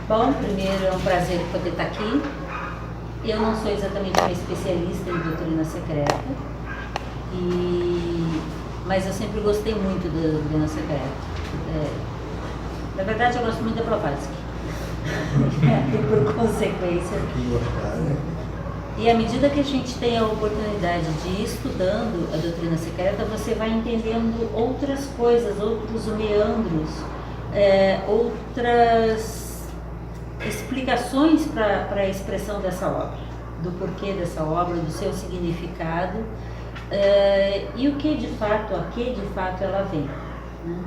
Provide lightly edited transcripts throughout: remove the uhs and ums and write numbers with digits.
Bom, primeiro é um prazer poder estar aqui. Eu não sou exatamente uma especialista em doutrina secreta, mas eu sempre gostei muito da doutrina secreta. Na verdade, eu gosto muito da Blavatsky. E por consequência. E à medida que a gente tem a oportunidade de ir estudando a doutrina secreta, você vai entendendo outras coisas, outros meandros, outras explicações para a expressão dessa obra, do porquê dessa obra, do seu significado, e o que de fato, a que de fato ela vem, né?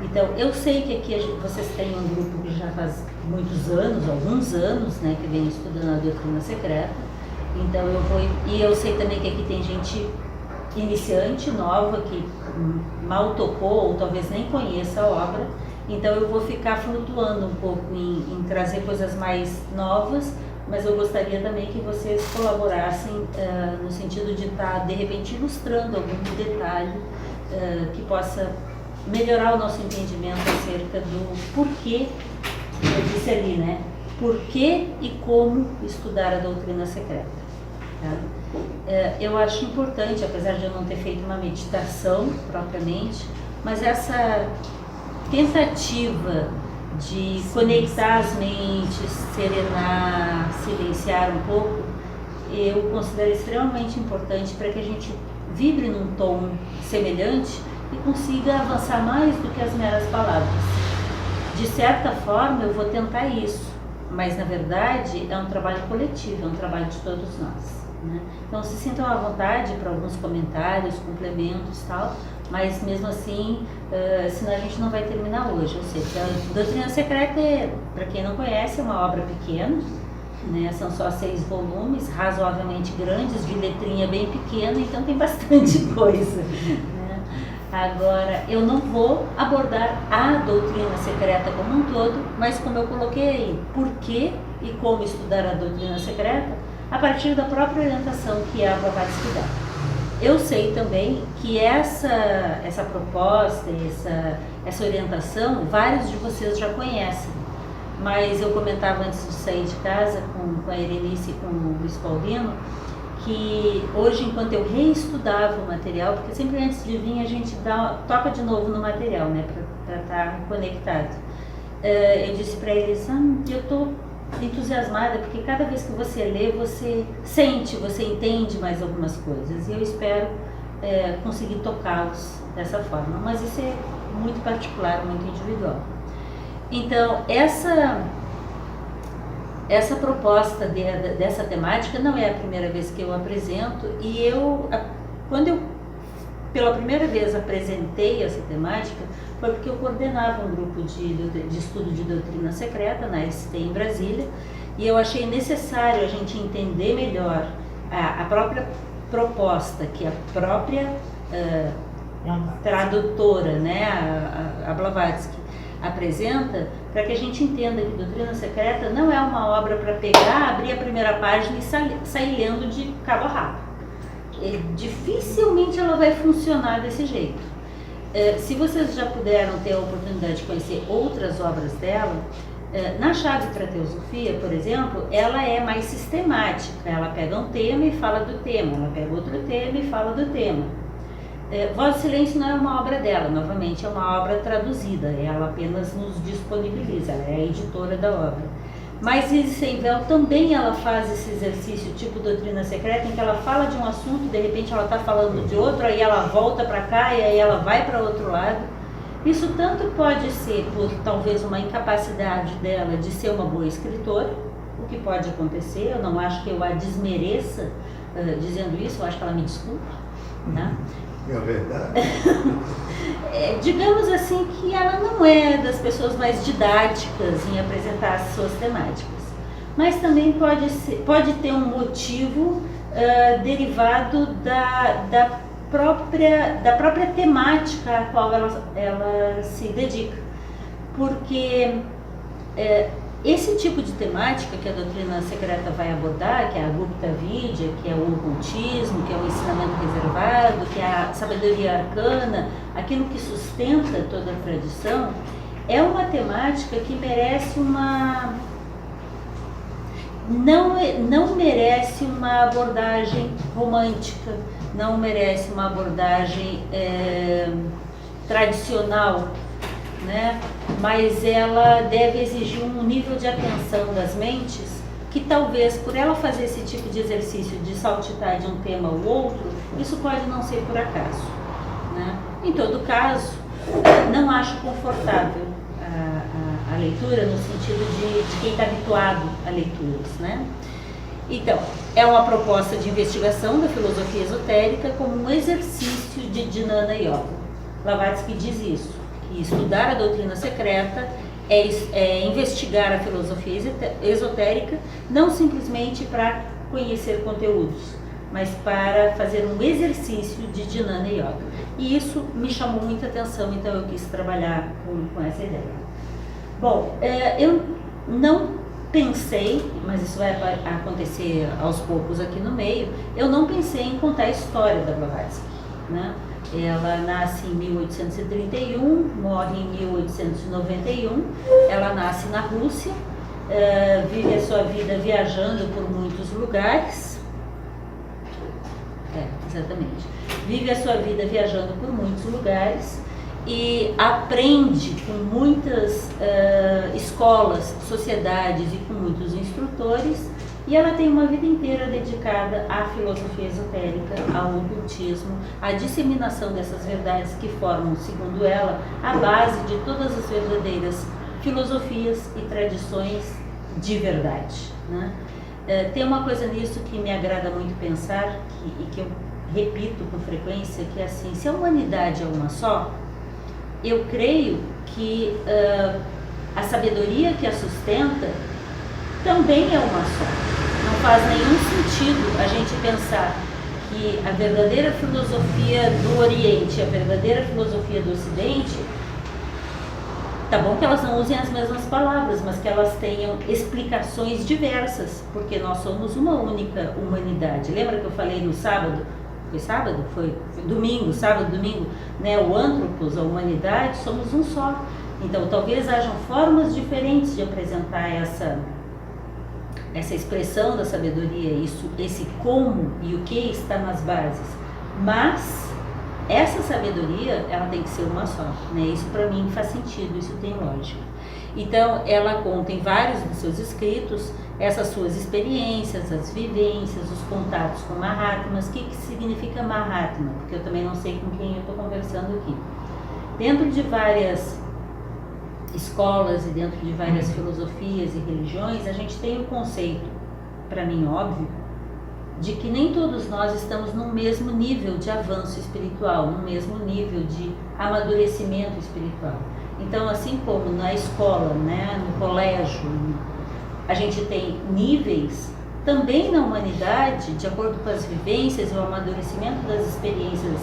Então, eu sei que aqui vocês têm um grupo que já faz muitos anos, alguns anos, né, que vem estudando a doutrina secreta. Então eu sei também que aqui tem gente iniciante, nova, que mal tocou ou talvez nem conheça a obra. Então eu vou ficar flutuando um pouco em trazer coisas mais novas, mas eu gostaria também que vocês colaborassem no sentido de estar, de repente, ilustrando algum detalhe que possa melhorar o nosso entendimento acerca do porquê, eu disse ali, né? Porquê e como estudar a doutrina secreta. Tá? Eu acho importante, apesar de eu não ter feito uma meditação propriamente, mas essa tentativa de conectar as mentes, serenar, silenciar um pouco, eu considero extremamente importante para que a gente vibre num tom semelhante e consiga avançar mais do que as meras palavras. De certa forma, eu vou tentar isso, mas na verdade é um trabalho coletivo, é um trabalho de todos nós, né? Então se sintam à vontade para alguns comentários, complementos e tal, mas mesmo assim, senão a gente não vai terminar hoje. Ou seja, a doutrina secreta, para quem não conhece, é uma obra pequena, né? São só 6 volumes, razoavelmente grandes, de letrinha bem pequena, então tem bastante coisa. Agora, eu não vou abordar a doutrina secreta como um todo, mas como eu coloquei aí, por que e como estudar a doutrina secreta, a partir da própria orientação que a Blavatsky dá. Eu sei também que essa proposta, essa orientação, vários de vocês já conhecem, mas eu comentava antes de sair de casa com a Erenice e com o Luiz Paulino, que hoje, enquanto eu reestudava o material, porque sempre antes de vir a gente toca de novo no material, né, para estar conectado, eu disse para eles, eu estou entusiasmada, porque cada vez que você lê, você sente, você entende mais algumas coisas, e eu espero conseguir tocá-los dessa forma, mas isso é muito particular, muito individual. Então, essa proposta dessa temática não é a primeira vez que eu apresento, e quando eu pela primeira vez apresentei essa temática, foi porque eu coordenava um grupo de estudo de doutrina secreta na ST em Brasília, e eu achei necessário a gente entender melhor a própria proposta que a própria tradutora, né, a Blavatsky, apresenta, para que a gente entenda que doutrina secreta não é uma obra para pegar, abrir a primeira página e sair lendo de cabo a rabo. Dificilmente ela vai funcionar desse jeito. Se vocês já puderam ter a oportunidade de conhecer outras obras dela, na Chave para a Teosofia, por exemplo, ela é mais sistemática. Ela pega um tema e fala do tema, ela pega outro tema e fala do tema. Voz do Silêncio não é uma obra dela, novamente é uma obra traduzida, ela apenas nos disponibiliza, ela é a editora da obra. Mas Isis Sem Véu também ela faz esse exercício tipo doutrina secreta, em que ela fala de um assunto, de repente ela está falando de outro, aí ela volta para cá e aí ela vai para outro lado. Isso tanto pode ser por talvez uma incapacidade dela de ser uma boa escritora, o que pode acontecer, eu não acho que eu a desmereça dizendo isso, eu acho que ela me desculpe, né? É verdade. Digamos assim que ela não é das pessoas mais didáticas em apresentar as suas temáticas, mas também pode ter um motivo derivado da própria temática a qual ela se dedica, porque esse tipo de temática que a doutrina secreta vai abordar, que é a Gupta Vidya, que é o ocultismo, que é o ensinamento reservado, que é a sabedoria arcana, aquilo que sustenta toda a tradição, é uma temática que merece uma não merece uma abordagem romântica, não merece uma abordagem tradicional, né? Mas ela deve exigir um nível de atenção das mentes que talvez por ela fazer esse tipo de exercício de saltitar de um tema ao outro, isso pode não ser por acaso, né? Em todo caso, não acho confortável a leitura no sentido de quem está habituado a leituras, né? Então, é uma proposta de investigação da filosofia esotérica como um exercício de Jnana Yoga. Blavatsky diz isso, que estudar a doutrina secreta é investigar a filosofia esotérica não simplesmente para conhecer conteúdos, mas para fazer um exercício de Jnana Yoga. E isso me chamou muita atenção, então eu quis trabalhar com essa ideia. Bom, eu não pensei, mas isso vai acontecer aos poucos aqui no meio, eu não pensei em contar a história da Blavatsky, né? Ela nasce em 1831, morre em 1891, ela nasce na Rússia, vive a sua vida viajando por muitos lugares, exatamente, vive a sua vida viajando por muitos lugares e aprende com muitas escolas, sociedades e com muitos instrutores, e ela tem uma vida inteira dedicada à filosofia esotérica, ao ocultismo, à disseminação dessas verdades que formam, segundo ela, a base de todas as verdadeiras filosofias e tradições de verdade, né? Tem uma coisa nisso que me agrada muito pensar, e que eu repito com frequência, que é assim, se a humanidade é uma só, eu creio que a sabedoria que a sustenta também é uma só. Não faz nenhum sentido a gente pensar que a verdadeira filosofia do Oriente e a verdadeira filosofia do Ocidente, tá bom que elas não usem as mesmas palavras, mas que elas tenham explicações diversas, porque nós somos uma única humanidade. Lembra que eu falei no sábado? Foi sábado? Foi domingo, sábado, domingo, né? O Anthropos, a humanidade, somos um só. Então, talvez hajam formas diferentes de apresentar essa expressão da sabedoria, esse como e o que está nas bases. Mas essa sabedoria, ela tem que ser uma só, né? Isso para mim faz sentido, isso tem lógica. Então, ela conta em vários dos seus escritos essas suas experiências, as vivências, os contatos com Mahatmas. O que significa Mahatma? Porque eu também não sei com quem eu estou conversando aqui. Dentro de várias escolas e dentro de várias filosofias e religiões, a gente tem o conceito, para mim óbvio, de que nem todos nós estamos no mesmo nível de avanço espiritual, no mesmo nível de amadurecimento espiritual. Então, assim como na escola, né, no colégio, a gente tem níveis, também na humanidade, de acordo com as vivências e o amadurecimento das experiências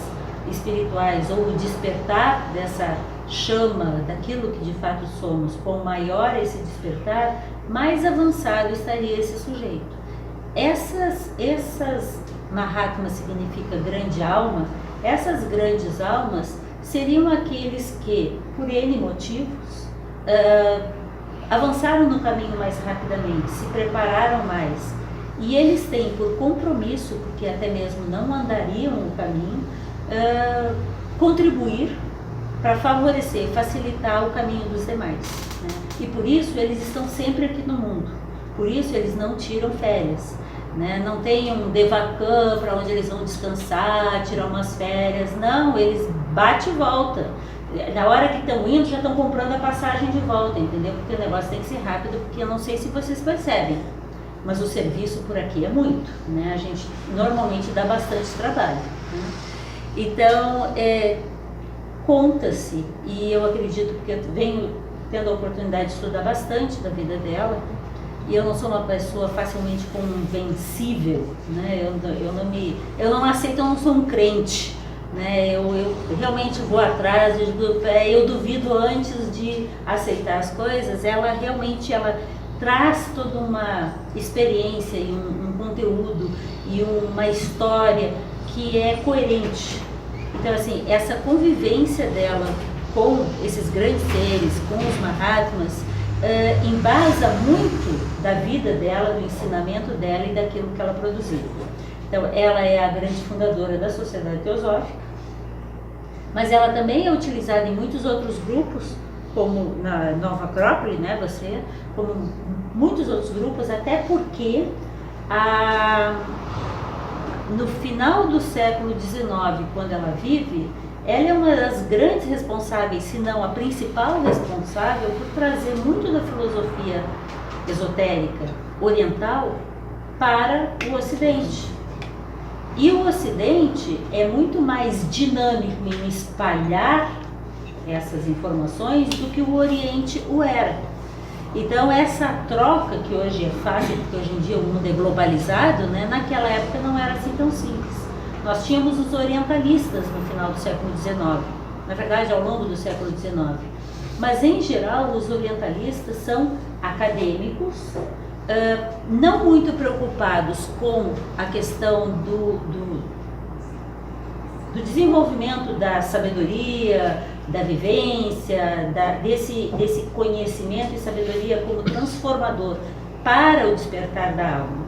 espirituais ou o despertar dessa chama daquilo que de fato somos, quanto maior esse despertar, mais avançado estaria esse sujeito. Essas Mahatmas significa grande alma, essas grandes almas seriam aqueles que, por N motivos, avançaram no caminho mais rapidamente, se prepararam mais, e eles têm por compromisso, porque até mesmo não andariam o caminho, contribuir para favorecer, facilitar o caminho dos demais, né? E por isso eles estão sempre aqui no mundo, por isso eles não tiram férias, né? Não tem um devacã para onde eles vão descansar, tirar umas férias, não, eles bate e volta. Na hora que estão indo, já estão comprando a passagem de volta, entendeu? Porque o negócio tem que ser rápido, porque eu não sei se vocês percebem, mas o serviço por aqui é muito, né? A gente normalmente dá bastante trabalho, né? Então, conta-se, e eu acredito, porque eu venho tendo a oportunidade de estudar bastante da vida dela, e eu não sou uma pessoa facilmente convencível, né? Eu não aceito, eu não sou um crente, né? Eu realmente vou atrás, eu duvido antes de aceitar as coisas. Ela realmente traz toda uma experiência e um conteúdo e uma história que é coerente. Então, assim, essa convivência dela com esses grandes seres, com os Mahatmas, embasa muito da vida dela, do ensinamento dela e daquilo que ela produziu. Então, ela é a grande fundadora da Sociedade Teosófica, mas ela também é utilizada em muitos outros grupos, como na Nova Acrópole, né, como muitos outros grupos, até porque no final do século XIX, quando ela vive, ela é uma das grandes responsáveis, se não a principal responsável, por trazer muito da filosofia esotérica oriental para o Ocidente. E o Ocidente é muito mais dinâmico em espalhar essas informações do que o Oriente o era. Então essa troca, que hoje é fácil, porque hoje em dia o mundo é globalizado, né? Naquela época não era assim tão simples. Nós tínhamos os orientalistas no final do século XIX, na verdade ao longo do século XIX. Mas em geral os orientalistas são acadêmicos, não muito preocupados com a questão do desenvolvimento da sabedoria, da vivência, desse conhecimento e sabedoria como transformador para o despertar da alma.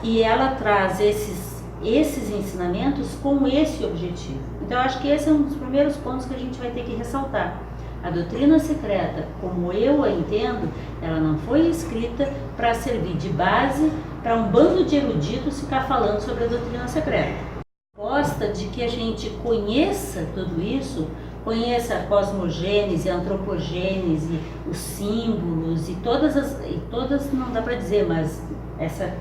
E ela traz esses ensinamentos com esse objetivo. Então, acho que esse é um dos primeiros pontos que a gente vai ter que ressaltar. A doutrina secreta, como eu a entendo, ela não foi escrita para servir de base para um bando de eruditos ficar falando sobre a doutrina secreta. Gosta de que a gente conheça tudo isso, conheça a cosmogênese, a antropogênese, os símbolos e todas não dá para dizer, mas essa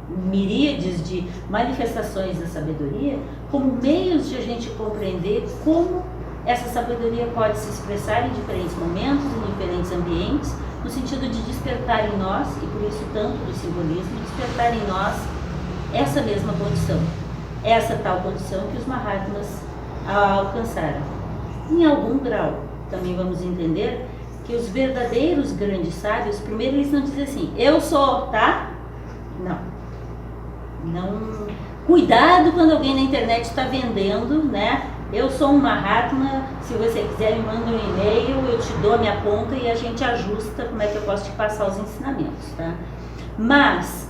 miríades de manifestações da sabedoria como meios de a gente compreender como essa sabedoria pode se expressar em diferentes momentos, em diferentes ambientes, no sentido de despertar em nós, e por isso tanto do simbolismo, despertar em nós essa mesma condição, essa tal condição que os Mahatmas alcançaram. Em algum grau, também vamos entender que os verdadeiros grandes sábios, primeiro eles não dizem assim, eu sou, tá? Não. Cuidado quando alguém na internet está vendendo, né? Eu sou um Mahatma, se você quiser me manda um e-mail, eu te dou a minha conta e a gente ajusta como é que eu posso te passar os ensinamentos, tá? Mas,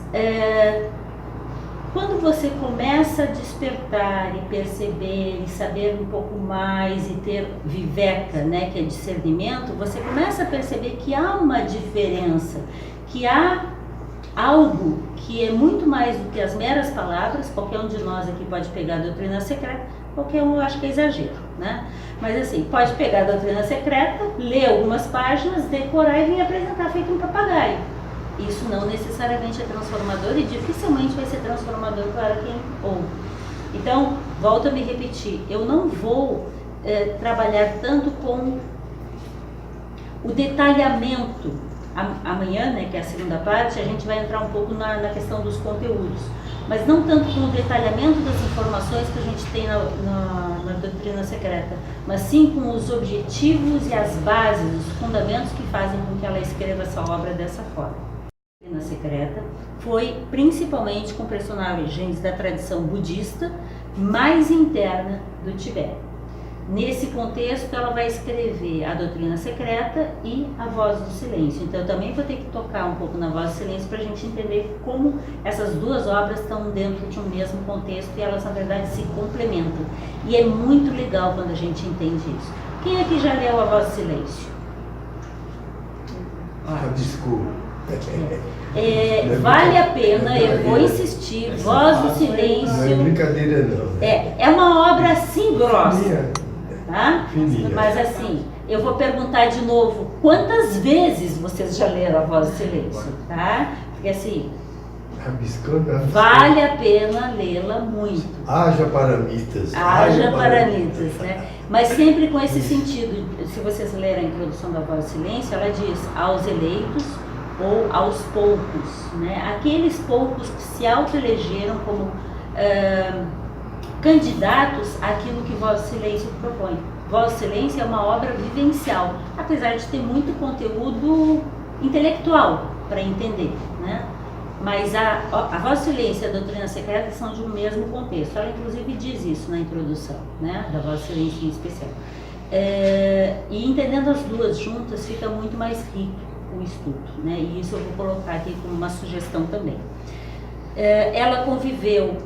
quando você começa a despertar e perceber e saber um pouco mais e ter viveka, né, que é discernimento, você começa a perceber que há uma diferença, que há algo que é muito mais do que as meras palavras. Qualquer um de nós aqui pode pegar a doutrina secreta, qualquer um eu acho que é exagero, né? Mas assim, pode pegar a doutrina secreta, ler algumas páginas, decorar e vir apresentar feito um papagaio. Isso não necessariamente é transformador e dificilmente vai ser transformador para quem ouve. Então, volto a me repetir, eu não vou trabalhar tanto com o detalhamento. Amanhã, né, que é a segunda parte, a gente vai entrar um pouco na questão dos conteúdos, mas não tanto com o detalhamento das informações que a gente tem na doutrina secreta, mas sim com os objetivos e as bases, os fundamentos que fazem com que ela escreva essa obra dessa forma. A doutrina secreta foi principalmente com personagens da tradição budista mais interna do Tibete. Nesse contexto, ela vai escrever a doutrina secreta e a voz do silêncio. Então, eu também vou ter que tocar um pouco na voz do silêncio para a gente entender como essas duas obras estão dentro de um mesmo contexto e elas, na verdade, se complementam. E é muito legal quando a gente entende isso. Quem aqui já leu a voz do silêncio? Desculpa. Vale a pena, eu vou insistir, voz do silêncio. Não é brincadeira, não. É uma obra assim grossa. Tá? Fininha. Mas assim, eu vou perguntar de novo, quantas vezes vocês já leram a voz do silêncio, tá? Porque assim, vale a pena lê-la muito. Haja paramitas. Haja paramitas, né? Mas sempre com esse sentido, se vocês lerem a introdução da voz do silêncio, ela diz aos eleitos ou aos poucos, né? Aqueles poucos que se autoelegeram como candidatos àquilo que Voz do Silêncio propõe. Voz do Silêncio é uma obra vivencial, apesar de ter muito conteúdo intelectual para entender, né? Mas a Voz do Silêncio e a doutrina secreta são de um mesmo contexto. Ela inclusive diz isso na introdução, né? Da Voz do Silêncio em especial. E entendendo as duas juntas fica muito mais rico o estudo, né? E isso eu vou colocar aqui como uma sugestão também. Ela conviveu,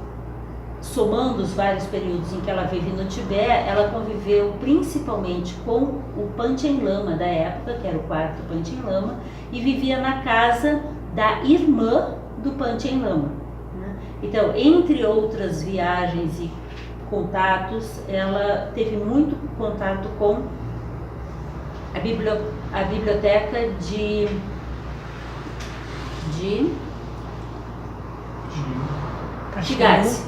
somando os vários períodos em que ela vive no Tibete, ela conviveu principalmente com o Panchen Lama da época, que era o quarto Panchen Lama, e vivia na casa da irmã do Panchen Lama, né? Então, entre outras viagens e contatos, ela teve muito contato com a biblioteca de Shigatse.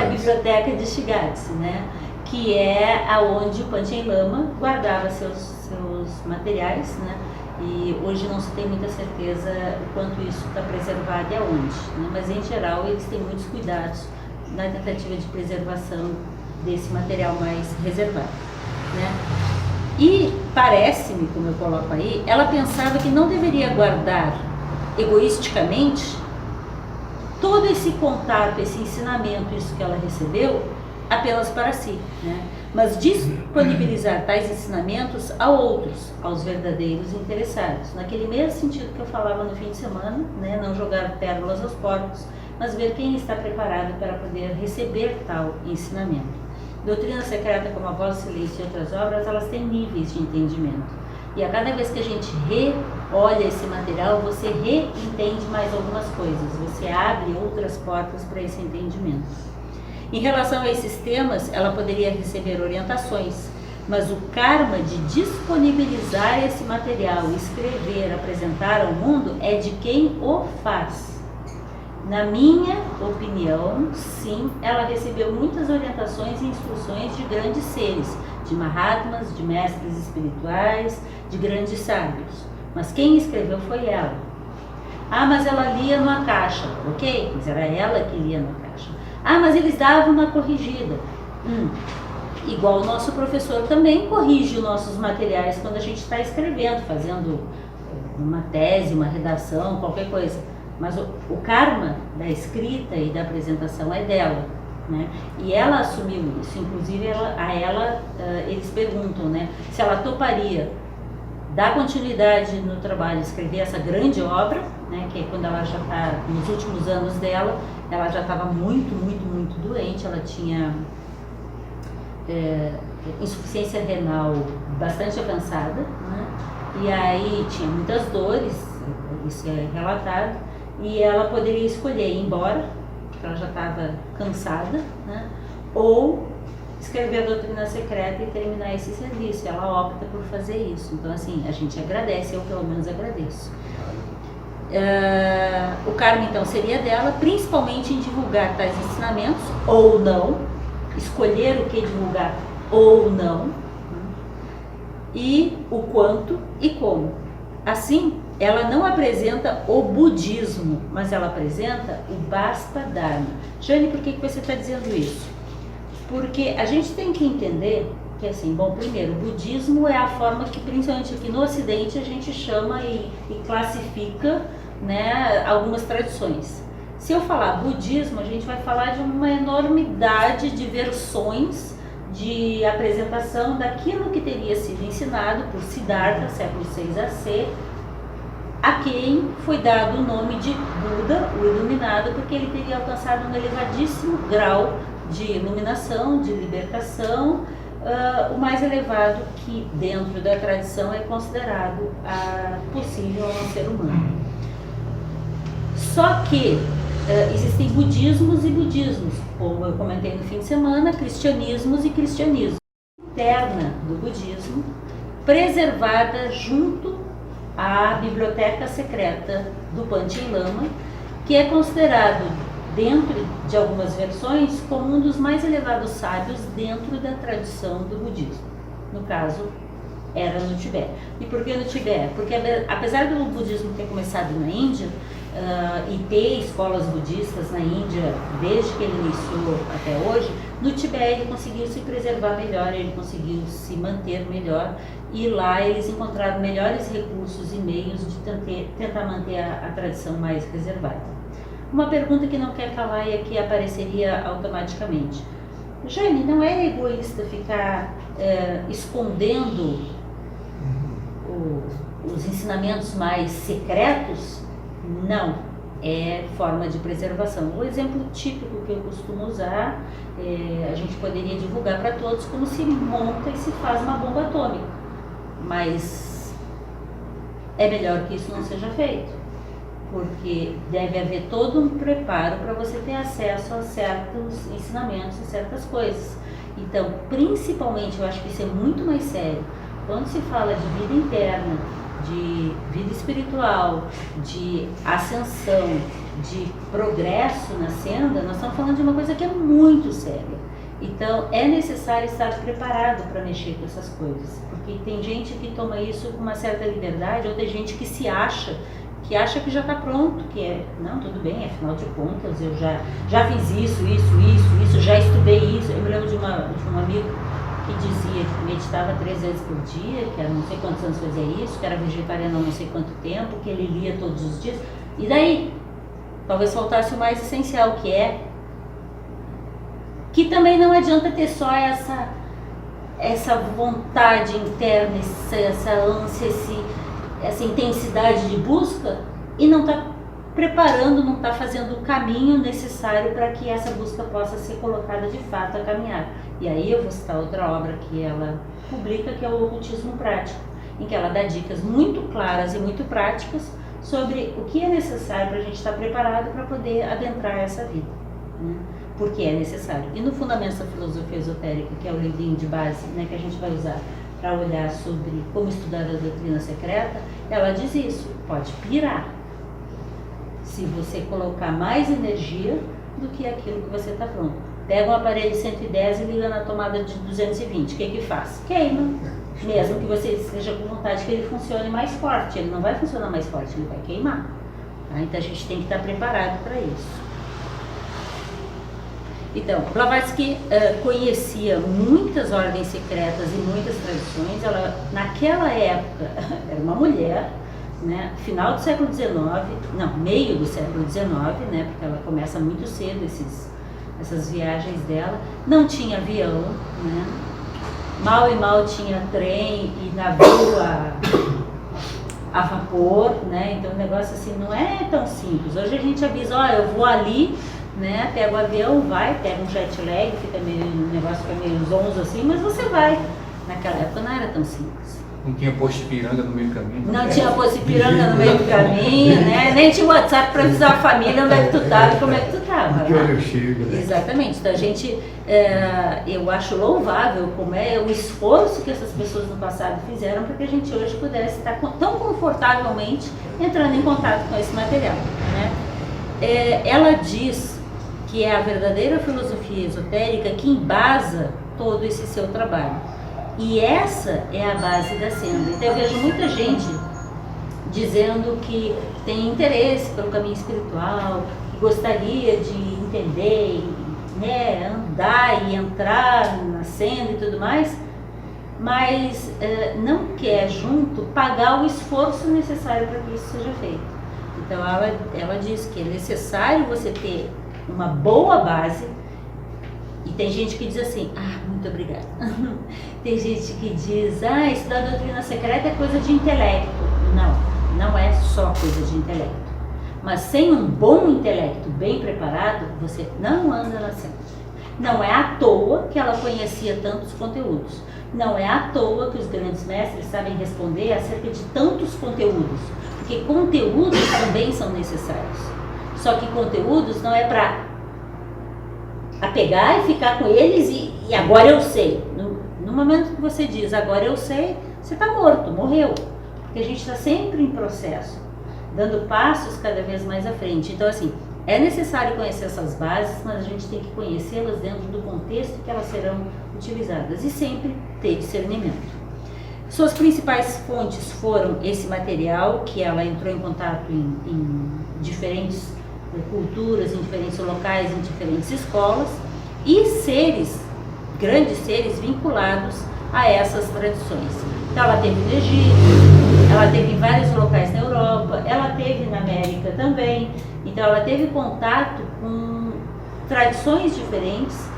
A biblioteca de Shigatse, né? Que é aonde o Panchen Lama guardava seus materiais, né? E hoje não se tem muita certeza o quanto isso está preservado e aonde, né? Mas em geral eles têm muitos cuidados na tentativa de preservação desse material mais reservado, né? E parece-me, como eu coloco aí, ela pensava que não deveria guardar egoisticamente todo esse contato, esse ensinamento, isso que ela recebeu, apenas para si, né? Mas disponibilizar tais ensinamentos a outros, aos verdadeiros interessados, naquele mesmo sentido que eu falava no fim de semana, né? Não jogar pérolas aos porcos, mas ver quem está preparado para poder receber tal ensinamento. Doutrina Secreta, como A Voz do Silêncio e outras obras, elas têm níveis de entendimento. E a cada vez que a gente reolha esse material, você reentende mais algumas coisas, você abre outras portas para esse entendimento. Em relação a esses temas, ela poderia receber orientações, mas o karma de disponibilizar esse material, escrever, apresentar ao mundo, é de quem o faz. Na minha opinião, sim, ela recebeu muitas orientações e instruções de grandes seres, de Mahatmas, de mestres espirituais, de grandes sábios. Mas quem escreveu foi ela. Ah, mas ela lia numa caixa. Ok, mas era ela que lia na caixa. Ah, mas eles davam uma corrigida. Igual o nosso professor também corrige os nossos materiais quando a gente está escrevendo, fazendo uma tese, uma redação, qualquer coisa. Mas o karma da escrita e da apresentação é dela, né? E ela assumiu isso. Inclusive, eles perguntam, né, se ela toparia dar continuidade no trabalho, escrever essa grande obra, né, que é quando ela já está nos últimos anos dela, ela já estava muito doente, ela tinha insuficiência renal bastante avançada, né? E aí tinha muitas dores, isso é relatado, e ela poderia escolher ir embora, porque ela já estava cansada, né? Ou escrever a doutrina secreta e terminar esse serviço. Ela opta por fazer isso. Então, assim, a gente agradece, eu pelo menos agradeço. O karma, então, seria dela, principalmente em divulgar tais ensinamentos, ou não, escolher o que divulgar ou não, e o quanto e como. Assim, ela não apresenta o budismo, mas ela apresenta o Basta Dharma. Jane, por que você está dizendo isso? Porque a gente tem que entender que, assim, bom, primeiro, o budismo é a forma que, principalmente aqui no Ocidente, a gente chama e classifica, né, algumas tradições. Se eu falar budismo, a gente vai falar de uma enormidade de versões de apresentação daquilo que teria sido ensinado por Siddhartha, século 6 AC, a quem foi dado o nome de Buda, o iluminado, porque ele teria alcançado um elevadíssimo grau de iluminação, de libertação, o mais elevado que dentro da tradição é considerado possível a um ser humano. Só que existem budismos e budismos, como eu comentei no fim de semana, cristianismos e cristianismos. Interna do budismo, preservada junto à biblioteca secreta do Panchen Lama, que é considerado, dentro de algumas versões, como um dos mais elevados sábios dentro da tradição do budismo. No caso, era no Tibete. E por que no Tibete? Porque apesar do budismo ter começado na Índia, e ter escolas budistas na Índia desde que ele iniciou até hoje, no Tibete ele conseguiu se preservar melhor, ele conseguiu se manter melhor, e lá eles encontraram melhores recursos e meios de tentar manter a tradição mais reservada. Uma pergunta que não quer calar e que apareceria automaticamente. Jane, não é egoísta ficar escondendo os ensinamentos mais secretos, não, é forma de preservação. O exemplo típico que eu costumo usar, a gente poderia divulgar para todos como se monta e se faz uma bomba atômica, mas é melhor que isso não seja feito, porque deve haver todo um preparo para você ter acesso a certos ensinamentos e certas coisas. Então, principalmente, eu acho que isso é muito mais sério, quando se fala de vida interna, de vida espiritual, de ascensão, de progresso na senda, nós estamos falando de uma coisa que é muito séria. Então, é necessário estar preparado para mexer com essas coisas, porque tem gente que toma isso com uma certa liberdade, ou tem gente que se acha que já está pronto, que é, não, tudo bem, afinal de contas, eu já fiz isso, já estudei isso. Eu me lembro de um amigo que dizia que meditava 3 vezes por dia, que era não sei quantos anos fazia isso, que era vegetariano há não sei quanto tempo, que ele lia todos os dias. E daí, talvez faltasse o mais essencial, que também não adianta ter só essa vontade interna, essa ânsia, essa intensidade de busca, e não está preparando, não está fazendo o caminho necessário para que essa busca possa ser colocada de fato a caminhar. E aí eu vou citar outra obra que ela publica, que é o Ocultismo Prático, em que ela dá dicas muito claras e muito práticas sobre o que é necessário para a gente estar preparado para poder adentrar essa vida, né? Porque é necessário. E no Fundamentos da Filosofia Esotérica, que é o livrinho de base, né, que a gente vai usar para olhar sobre como estudar a doutrina secreta, ela diz isso, pode pirar se você colocar mais energia do que aquilo que você está pronto. Pega um aparelho 110 e liga na tomada de 220, o que faz? Queima, mesmo que você esteja com vontade que ele funcione mais forte, ele não vai funcionar mais forte, ele vai queimar. Tá? Então a gente tem que estar preparado para isso. Então, Blavatsky conhecia muitas ordens secretas e muitas tradições. Ela, naquela época, era uma mulher, né, final do século XIX, não, meio do século XIX, né, porque ela começa muito cedo essas viagens dela. Não tinha avião, né, mal e mal tinha trem e navio a vapor, né, então o negócio assim não é tão simples. Hoje a gente avisa, eu vou ali, né, pega o avião, vai, pega um jet lag, o negócio fica meio zonzo assim, mas você vai. Naquela época não era tão simples. Não tinha posto de piranga no meio do caminho. Não tinha posto de piranga no meio do caminho, né? Nem tinha WhatsApp para avisar a família onde é que tu estava e como é que tu estava. Que hora eu chego, né? Exatamente. Então a gente, eu acho louvável como é o esforço que essas pessoas no passado fizeram para que a gente hoje pudesse estar tão confortavelmente entrando em contato com esse material, né? Ela diz que é a verdadeira filosofia esotérica que embasa todo esse seu trabalho. E essa é a base da senda. Então eu vejo muita gente dizendo que tem interesse pelo caminho espiritual, que gostaria de entender, né, andar e entrar na senda e tudo mais, mas não quer junto pagar o esforço necessário para que isso seja feito. Então ela diz que é necessário você ter uma boa base. E tem gente que diz assim, muito obrigada. Tem gente que diz, estudar a doutrina secreta é coisa de intelecto. Não é só coisa de intelecto. Mas sem um bom intelecto bem preparado, você não anda na senda. Não é à toa que ela conhecia tantos conteúdos. Não é à toa que os grandes mestres sabem responder acerca de tantos conteúdos. Porque conteúdos também são necessários. Só que conteúdos não é para apegar e ficar com eles e agora eu sei. No momento que você diz agora eu sei, você está morto, morreu. Porque a gente está sempre em processo, dando passos cada vez mais à frente. Então assim, é necessário conhecer essas bases, mas a gente tem que conhecê-las dentro do contexto que elas serão utilizadas e sempre ter discernimento. Suas principais fontes foram esse material que ela entrou em contato em diferentes culturas, em diferentes locais, em diferentes escolas, e grandes seres vinculados a essas tradições. Então ela teve no Egito, ela teve em vários locais na Europa, ela teve na América também. Então ela teve contato com tradições diferentes,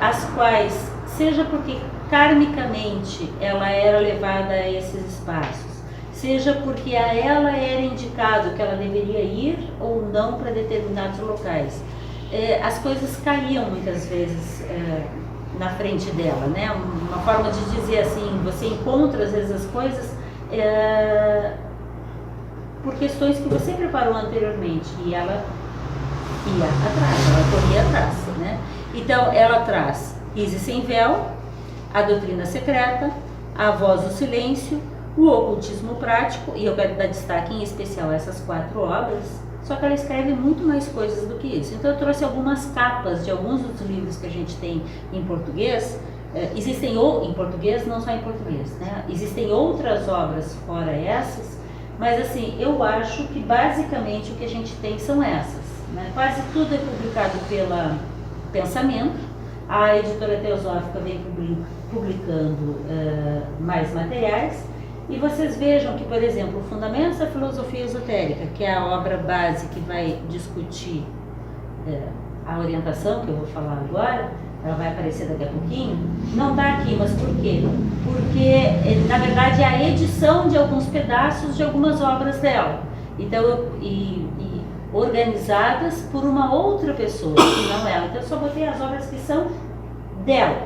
as quais, seja porque karmicamente ela era levada a esses espaços, seja porque a ela era indicado que ela deveria ir ou não para determinados locais. As coisas caíam muitas vezes na frente dela, né? Uma forma de dizer assim, você encontra às vezes as coisas por questões que você preparou anteriormente e ela ia atrás, ela corria atrás, né? Então ela traz Isis Sem Véu, A Doutrina Secreta, A Voz do Silêncio, O Ocultismo Prático, e eu quero dar destaque em especial a essas 4 obras, só que ela escreve muito mais coisas do que isso. Então eu trouxe algumas capas de alguns dos livros que a gente tem em português. Existem em português, não só em português, né? Existem outras obras fora essas, mas assim, eu acho que basicamente o que a gente tem são essas, né? Quase tudo é publicado pela Pensamento. A editora Teosófica vem publicando mais materiais. E vocês vejam que, por exemplo, Fundamentos da Filosofia Esotérica, que é a obra base que vai discutir a orientação, que eu vou falar agora, ela vai aparecer daqui a pouquinho, não está aqui, mas por quê? Porque, na verdade, é a edição de alguns pedaços de algumas obras dela. Então, organizadas por uma outra pessoa, que não ela. Então, eu só botei as obras que são dela,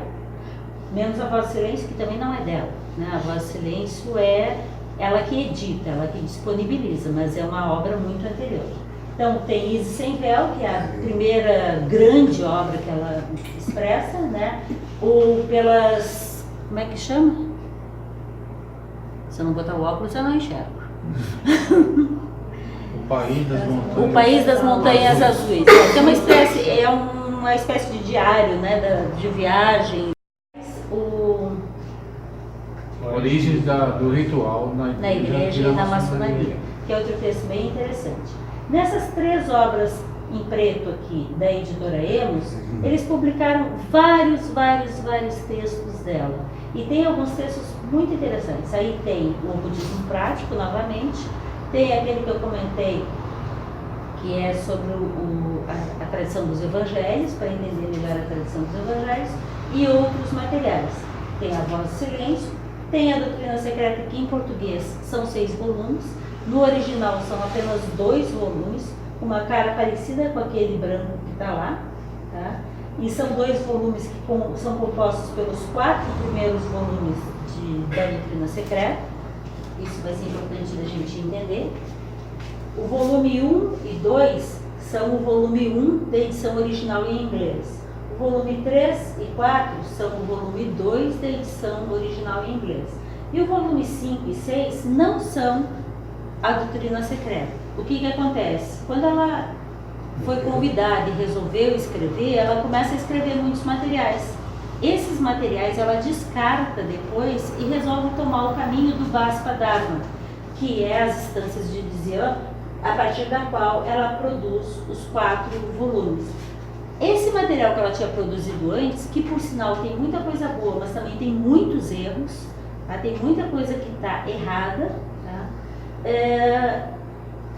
menos A Voz do Silêncio, que também não é dela, né? A Voz do Silêncio é ela que edita, ela que disponibiliza, mas é uma obra muito anterior. Então, tem Isis Sem Véu, que é a primeira grande obra que ela expressa, né? Ou pelas... como é que chama? Se eu não botar o óculos, eu não enxergo. O País das Montanhas. O País das Montanhas Azuis. É uma espécie de diário, né, de viagem. Origens do ritual na igreja e na maçonaria, que é outro texto bem interessante. Nessas 3 obras em preto aqui da editora Emos, eles publicaram vários textos dela. E tem alguns textos muito interessantes. Aí tem o Ocultismo Prático, novamente, tem aquele que eu comentei, que é sobre a tradição dos evangelhos, para entender melhor a tradição dos evangelhos, e outros materiais. Tem A Voz do Silêncio, tem A Doutrina Secreta, que em português são 6 volumes, no original são apenas 2 volumes, uma cara parecida com aquele branco que está lá, tá? E são 2 volumes que são compostos pelos 4 primeiros volumes da Doutrina Secreta. Isso vai ser importante da gente entender. O volume 1 e 2 são o volume 1 da edição original em inglês. O volume 3 e 4 são o volume 2 da edição original em inglês. E o volume 5 e 6 não são a Doutrina Secreta. O que acontece? Quando ela foi convidada e resolveu escrever, ela começa a escrever muitos materiais. Esses materiais ela descarta depois e resolve tomar o caminho do Vaspa Dharma, que é as instâncias de Dzian, a partir da qual ela produz os 4 volumes. Esse material que ela tinha produzido antes, que por sinal tem muita coisa boa, mas também tem muitos erros, tá? Tem muita coisa que está errada, tá?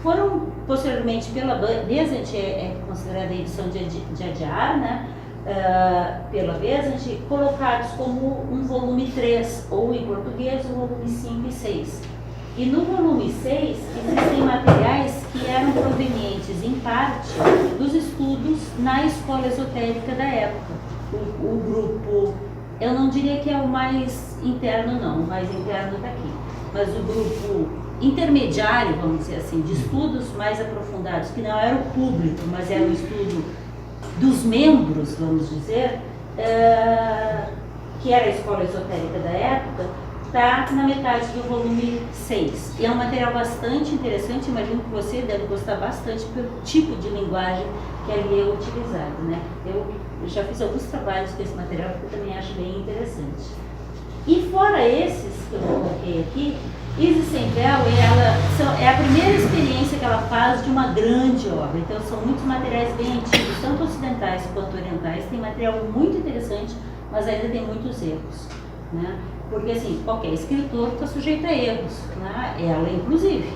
Foram posteriormente pela Besant, é considerada a edição de Adyar, né? Pela Besant, colocados como um volume 3, ou em português o volume 5 e 6. E no volume 6 existem materiais que eram provenientes em parte dos estudos na escola esotérica da época. O grupo, eu não diria que é o mais interno não, o mais interno está aqui, mas o grupo intermediário, vamos dizer assim, de estudos mais aprofundados, que não era o público, mas era o estudo dos membros, vamos dizer, que era a escola esotérica da época, está na metade do volume 6. E é um material bastante interessante, imagino que você deve gostar bastante pelo tipo de linguagem que ali é utilizado, né? Eu já fiz alguns trabalhos com esse material que eu também acho bem interessante. E fora esses que eu coloquei aqui, Isis Sem Véu é a primeira experiência que ela faz de uma grande obra. Então são muitos materiais bem antigos, tanto ocidentais quanto orientais. Tem material muito interessante, mas ainda tem muitos erros, né? Porque assim, qualquer escritor está sujeito a erros, né? Ela inclusive.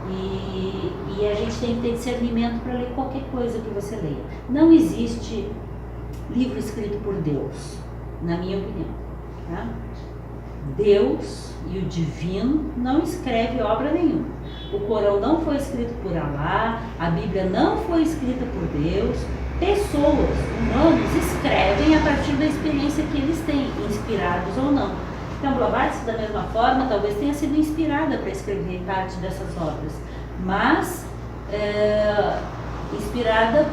E a gente tem que ter discernimento para ler qualquer coisa que você leia. Não existe livro escrito por Deus, na minha opinião, tá? Deus e o divino não escreve obra nenhuma. O Corão não foi escrito por Alá, a Bíblia não foi escrita por Deus. Pessoas, humanos, escrevem a partir da experiência que eles têm, inspirados ou não. Então, Blavatsky, da mesma forma, talvez tenha sido inspirada para escrever parte dessas obras, mas inspirada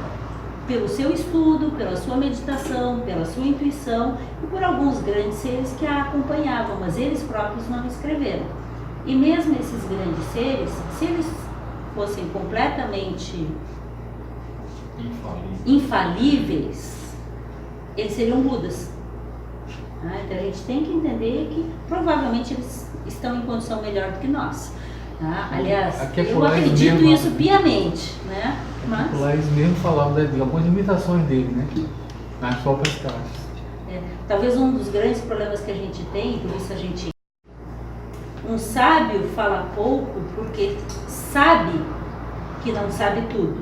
pelo seu estudo, pela sua meditação, pela sua intuição e por alguns grandes seres que a acompanhavam, mas eles próprios não escreveram. E mesmo esses grandes seres, se eles fossem completamente infalíveis, eles seriam Budas. Então a gente tem que entender que provavelmente eles estão em condição melhor do que nós. Aliás, eu acredito isso piamente, né? Mas eles mesmo falavam de algumas limitações dele, né? Nas próprias cartas. Talvez um dos grandes problemas que a gente tem, por isso a gente... Um sábio fala pouco porque sabe que não sabe tudo.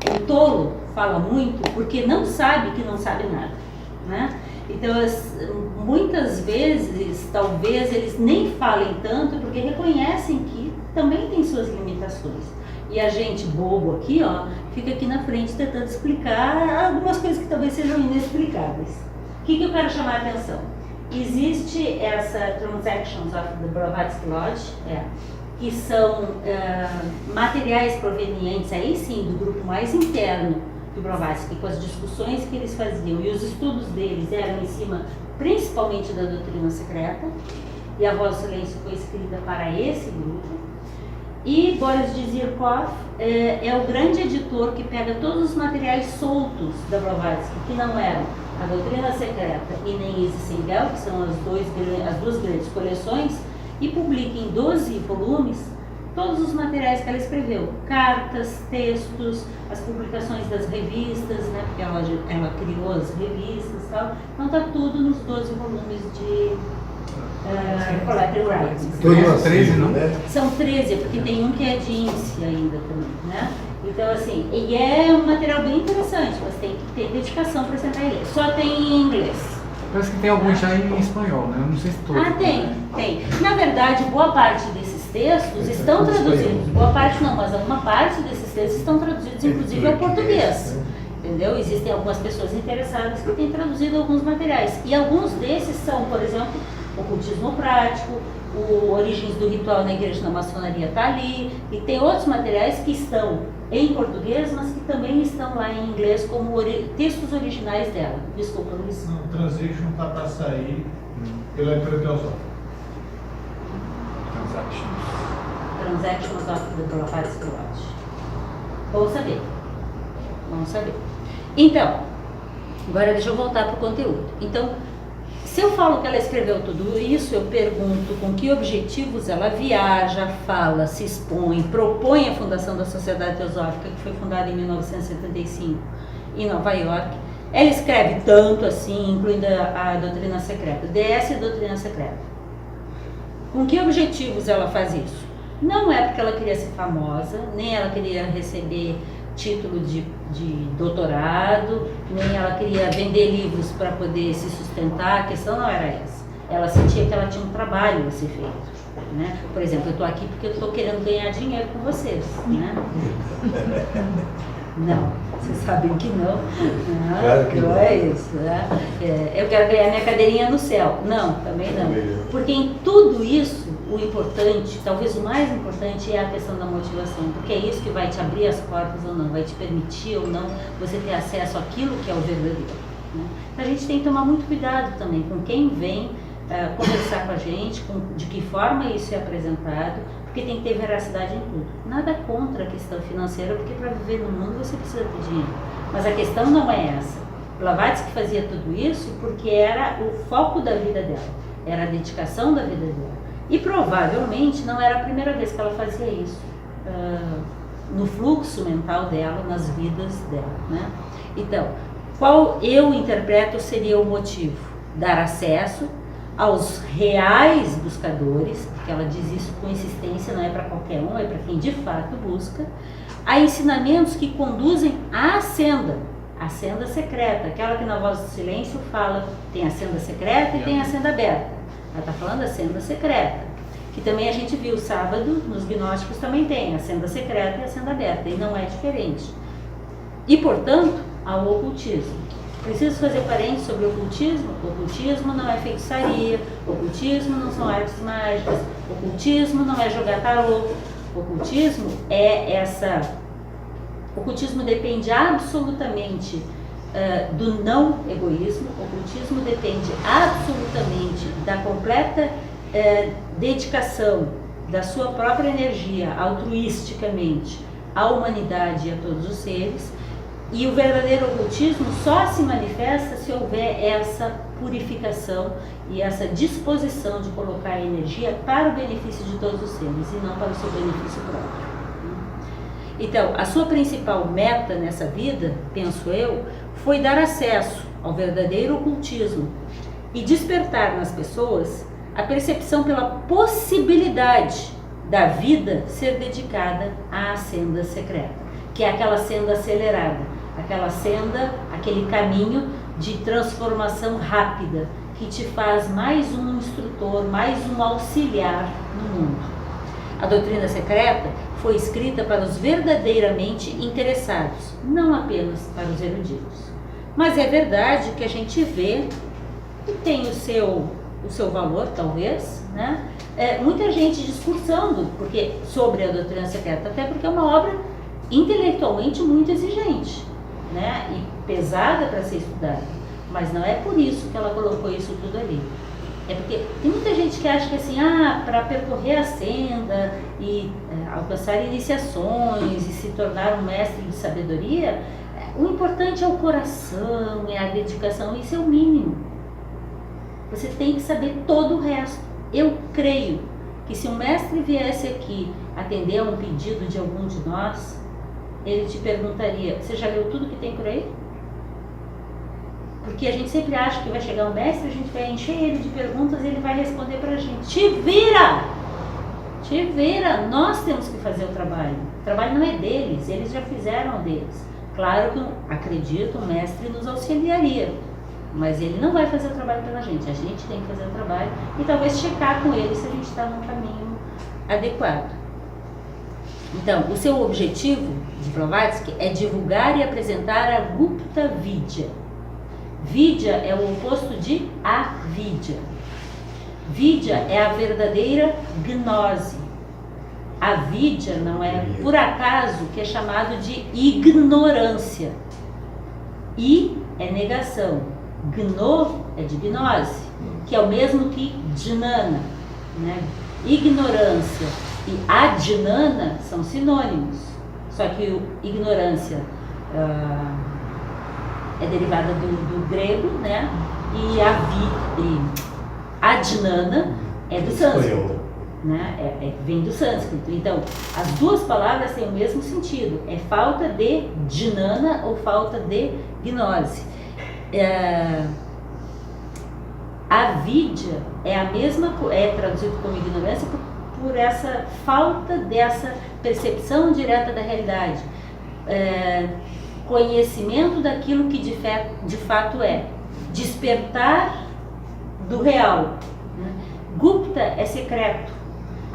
Um tolo fala muito porque não sabe que não sabe nada, né? Então, muitas vezes, talvez eles nem falem tanto porque reconhecem que também tem suas limitações. E a gente, bobo aqui, fica aqui na frente tentando explicar algumas coisas que talvez sejam inexplicáveis. O que eu quero chamar a atenção? Existe essa Transactions of the Blavatsky Lodge, que são materiais provenientes, aí sim, do grupo mais interno do Blavatsky, com as discussões que eles faziam, e os estudos deles eram em cima principalmente da doutrina secreta, e a Voz do Silêncio foi escrita para esse grupo. E Boris Dizirkov é o grande editor que pega todos os materiais soltos da Blavatsky, que não eram a doutrina secreta e nem Isis Sengel, que são as duas grandes coleções, e publica em 12 volumes todos os materiais que ela escreveu, cartas, textos, as publicações das revistas, né, porque ela criou as revistas e tal. Então está tudo nos 12 volumes de Collateral Writings. Todos 13, não? né? São 13, porque tem um que é de índice ainda também, né? Então, assim, e é um material bem interessante, mas tem que ter dedicação para sentar e ler. Só tem em inglês. Parece que tem alguns já em espanhol, né? Eu não sei se todos. Tem. Na verdade, boa parte desses textos estão traduzidos. Boa parte não, mas alguma parte desses textos estão traduzidos, inclusive ao português. Entendeu? Existem algumas pessoas interessadas que têm traduzido alguns materiais. E alguns desses são, por exemplo, o Ocultismo Prático, o Origens do Ritual na Igreja da Maçonaria está ali, e tem outros materiais que estão em português, mas que também estão lá em inglês como textos originais dela. Desculpa, Luiz. Não, o Transition está para sair pela editora Teosófica. Transactions of the Blavatsky Lodge. Vamos saber. Então, agora deixa eu voltar para o conteúdo. Então, se eu falo que ela escreveu tudo isso, eu pergunto com que objetivos ela viaja, fala, se expõe, propõe a fundação da Sociedade Teosófica, que foi fundada em 1975 em Nova York. Ela escreve tanto assim, incluindo a doutrina secreta, DS e doutrina secreta. Com que objetivos ela faz isso? Não é porque ela queria ser famosa, nem ela queria receber título de doutorado, nem ela queria vender livros para poder se sustentar. A questão não era essa. Ela sentia que ela tinha um trabalho a ser feito, né? Por exemplo, eu estou aqui porque eu estou querendo ganhar dinheiro com vocês, né? Não, vocês sabem que não. Claro que não. É isso, né? Eu quero ganhar minha cadeirinha no céu. Não, também não. Porque em tudo isso, o importante, talvez o mais importante, é a questão da motivação, porque é isso que vai te abrir as portas ou não, vai te permitir ou não você ter acesso àquilo que é o verdadeiro, né? Então a gente tem que tomar muito cuidado também com quem vem conversar com a gente, de que forma isso é apresentado, porque tem que ter veracidade em tudo. Nada contra a questão financeira, porque para viver no mundo você precisa ter dinheiro, mas a questão não é essa. Blavatsky fazia tudo isso porque era o foco da vida dela, era a dedicação da vida dela. E provavelmente não era a primeira vez que ela fazia isso no fluxo mental dela, nas vidas dela, né? Então, qual eu interpreto seria o motivo? Dar acesso aos reais buscadores, porque ela diz isso com insistência, não é para qualquer um, é para quem de fato busca, a ensinamentos que conduzem à senda secreta, aquela que na Voz do Silêncio fala, tem a senda secreta e tem a senda aberta. ela está falando da senda secreta, que também a gente viu sábado, nos gnósticos também tem a senda secreta e a senda aberta, e não é diferente. E, portanto, ao ocultismo. Preciso fazer parênteses sobre o ocultismo? O ocultismo não é feitiçaria, o ocultismo não são artes mágicas, o ocultismo não é jogar tarô. O ocultismo é essa... O ocultismo depende absolutamente do não egoísmo, o ocultismo depende absolutamente da completa dedicação da sua própria energia altruisticamente à humanidade e a todos os seres. E o verdadeiro ocultismo só se manifesta se houver essa purificação e essa disposição de colocar a energia para o benefício de todos os seres e não para o seu benefício próprio. Então, a sua principal meta nessa vida, penso eu, foi dar acesso ao verdadeiro ocultismo e despertar nas pessoas a percepção pela possibilidade da vida ser dedicada à senda secreta, que é aquela senda acelerada, aquela senda, aquele caminho de transformação rápida, que te faz mais um instrutor, mais um auxiliar no mundo. A doutrina secreta foi escrita para os verdadeiramente interessados, não apenas para os eruditos. Mas é verdade que a gente vê que tem o seu valor, talvez, né? Muita gente discursando sobre a doutrina secreta, até porque é uma obra intelectualmente muito exigente, né? E pesada para ser estudada, mas não é por isso que ela colocou isso tudo ali. É porque tem muita gente que acha que assim, para percorrer a senda e alcançar iniciações e se tornar um mestre de sabedoria, o importante é o coração, é a dedicação, isso é o mínimo. Você tem que saber todo o resto. Eu creio que se um mestre viesse aqui atender a um pedido de algum de nós, ele te perguntaria, você já leu tudo que tem por aí? Porque a gente sempre acha que vai chegar um mestre, a gente vai encher ele de perguntas e ele vai responder pra gente. Te vira! Te vira! Nós temos que fazer o trabalho. O trabalho não é deles, eles já fizeram o deles. Claro que, acredito, o mestre nos auxiliaria, mas ele não vai fazer o trabalho pela gente. A gente tem que fazer o trabalho e talvez checar com ele se a gente está no caminho adequado. Então, o seu objetivo de Blavatsky é divulgar e apresentar a Gupta Vidya. Vidya é o oposto de avidya. Vidya é a verdadeira gnose. Avidya não é por acaso que é chamado de ignorância. I é negação. Gno é de gnose, que é o mesmo que jnana, né? Ignorância e adjnana são sinônimos, só que o ignorância é derivada do grego, né? E adjnana é do sânscrito, né? Vem do sânscrito. Então, as duas palavras têm o mesmo sentido, é falta de jnana ou falta de gnose. Avidya é a mesma, é traduzido como ignorância por essa falta dessa percepção direta da realidade, conhecimento daquilo que de fato é, despertar do real, né? Gupta é secreto.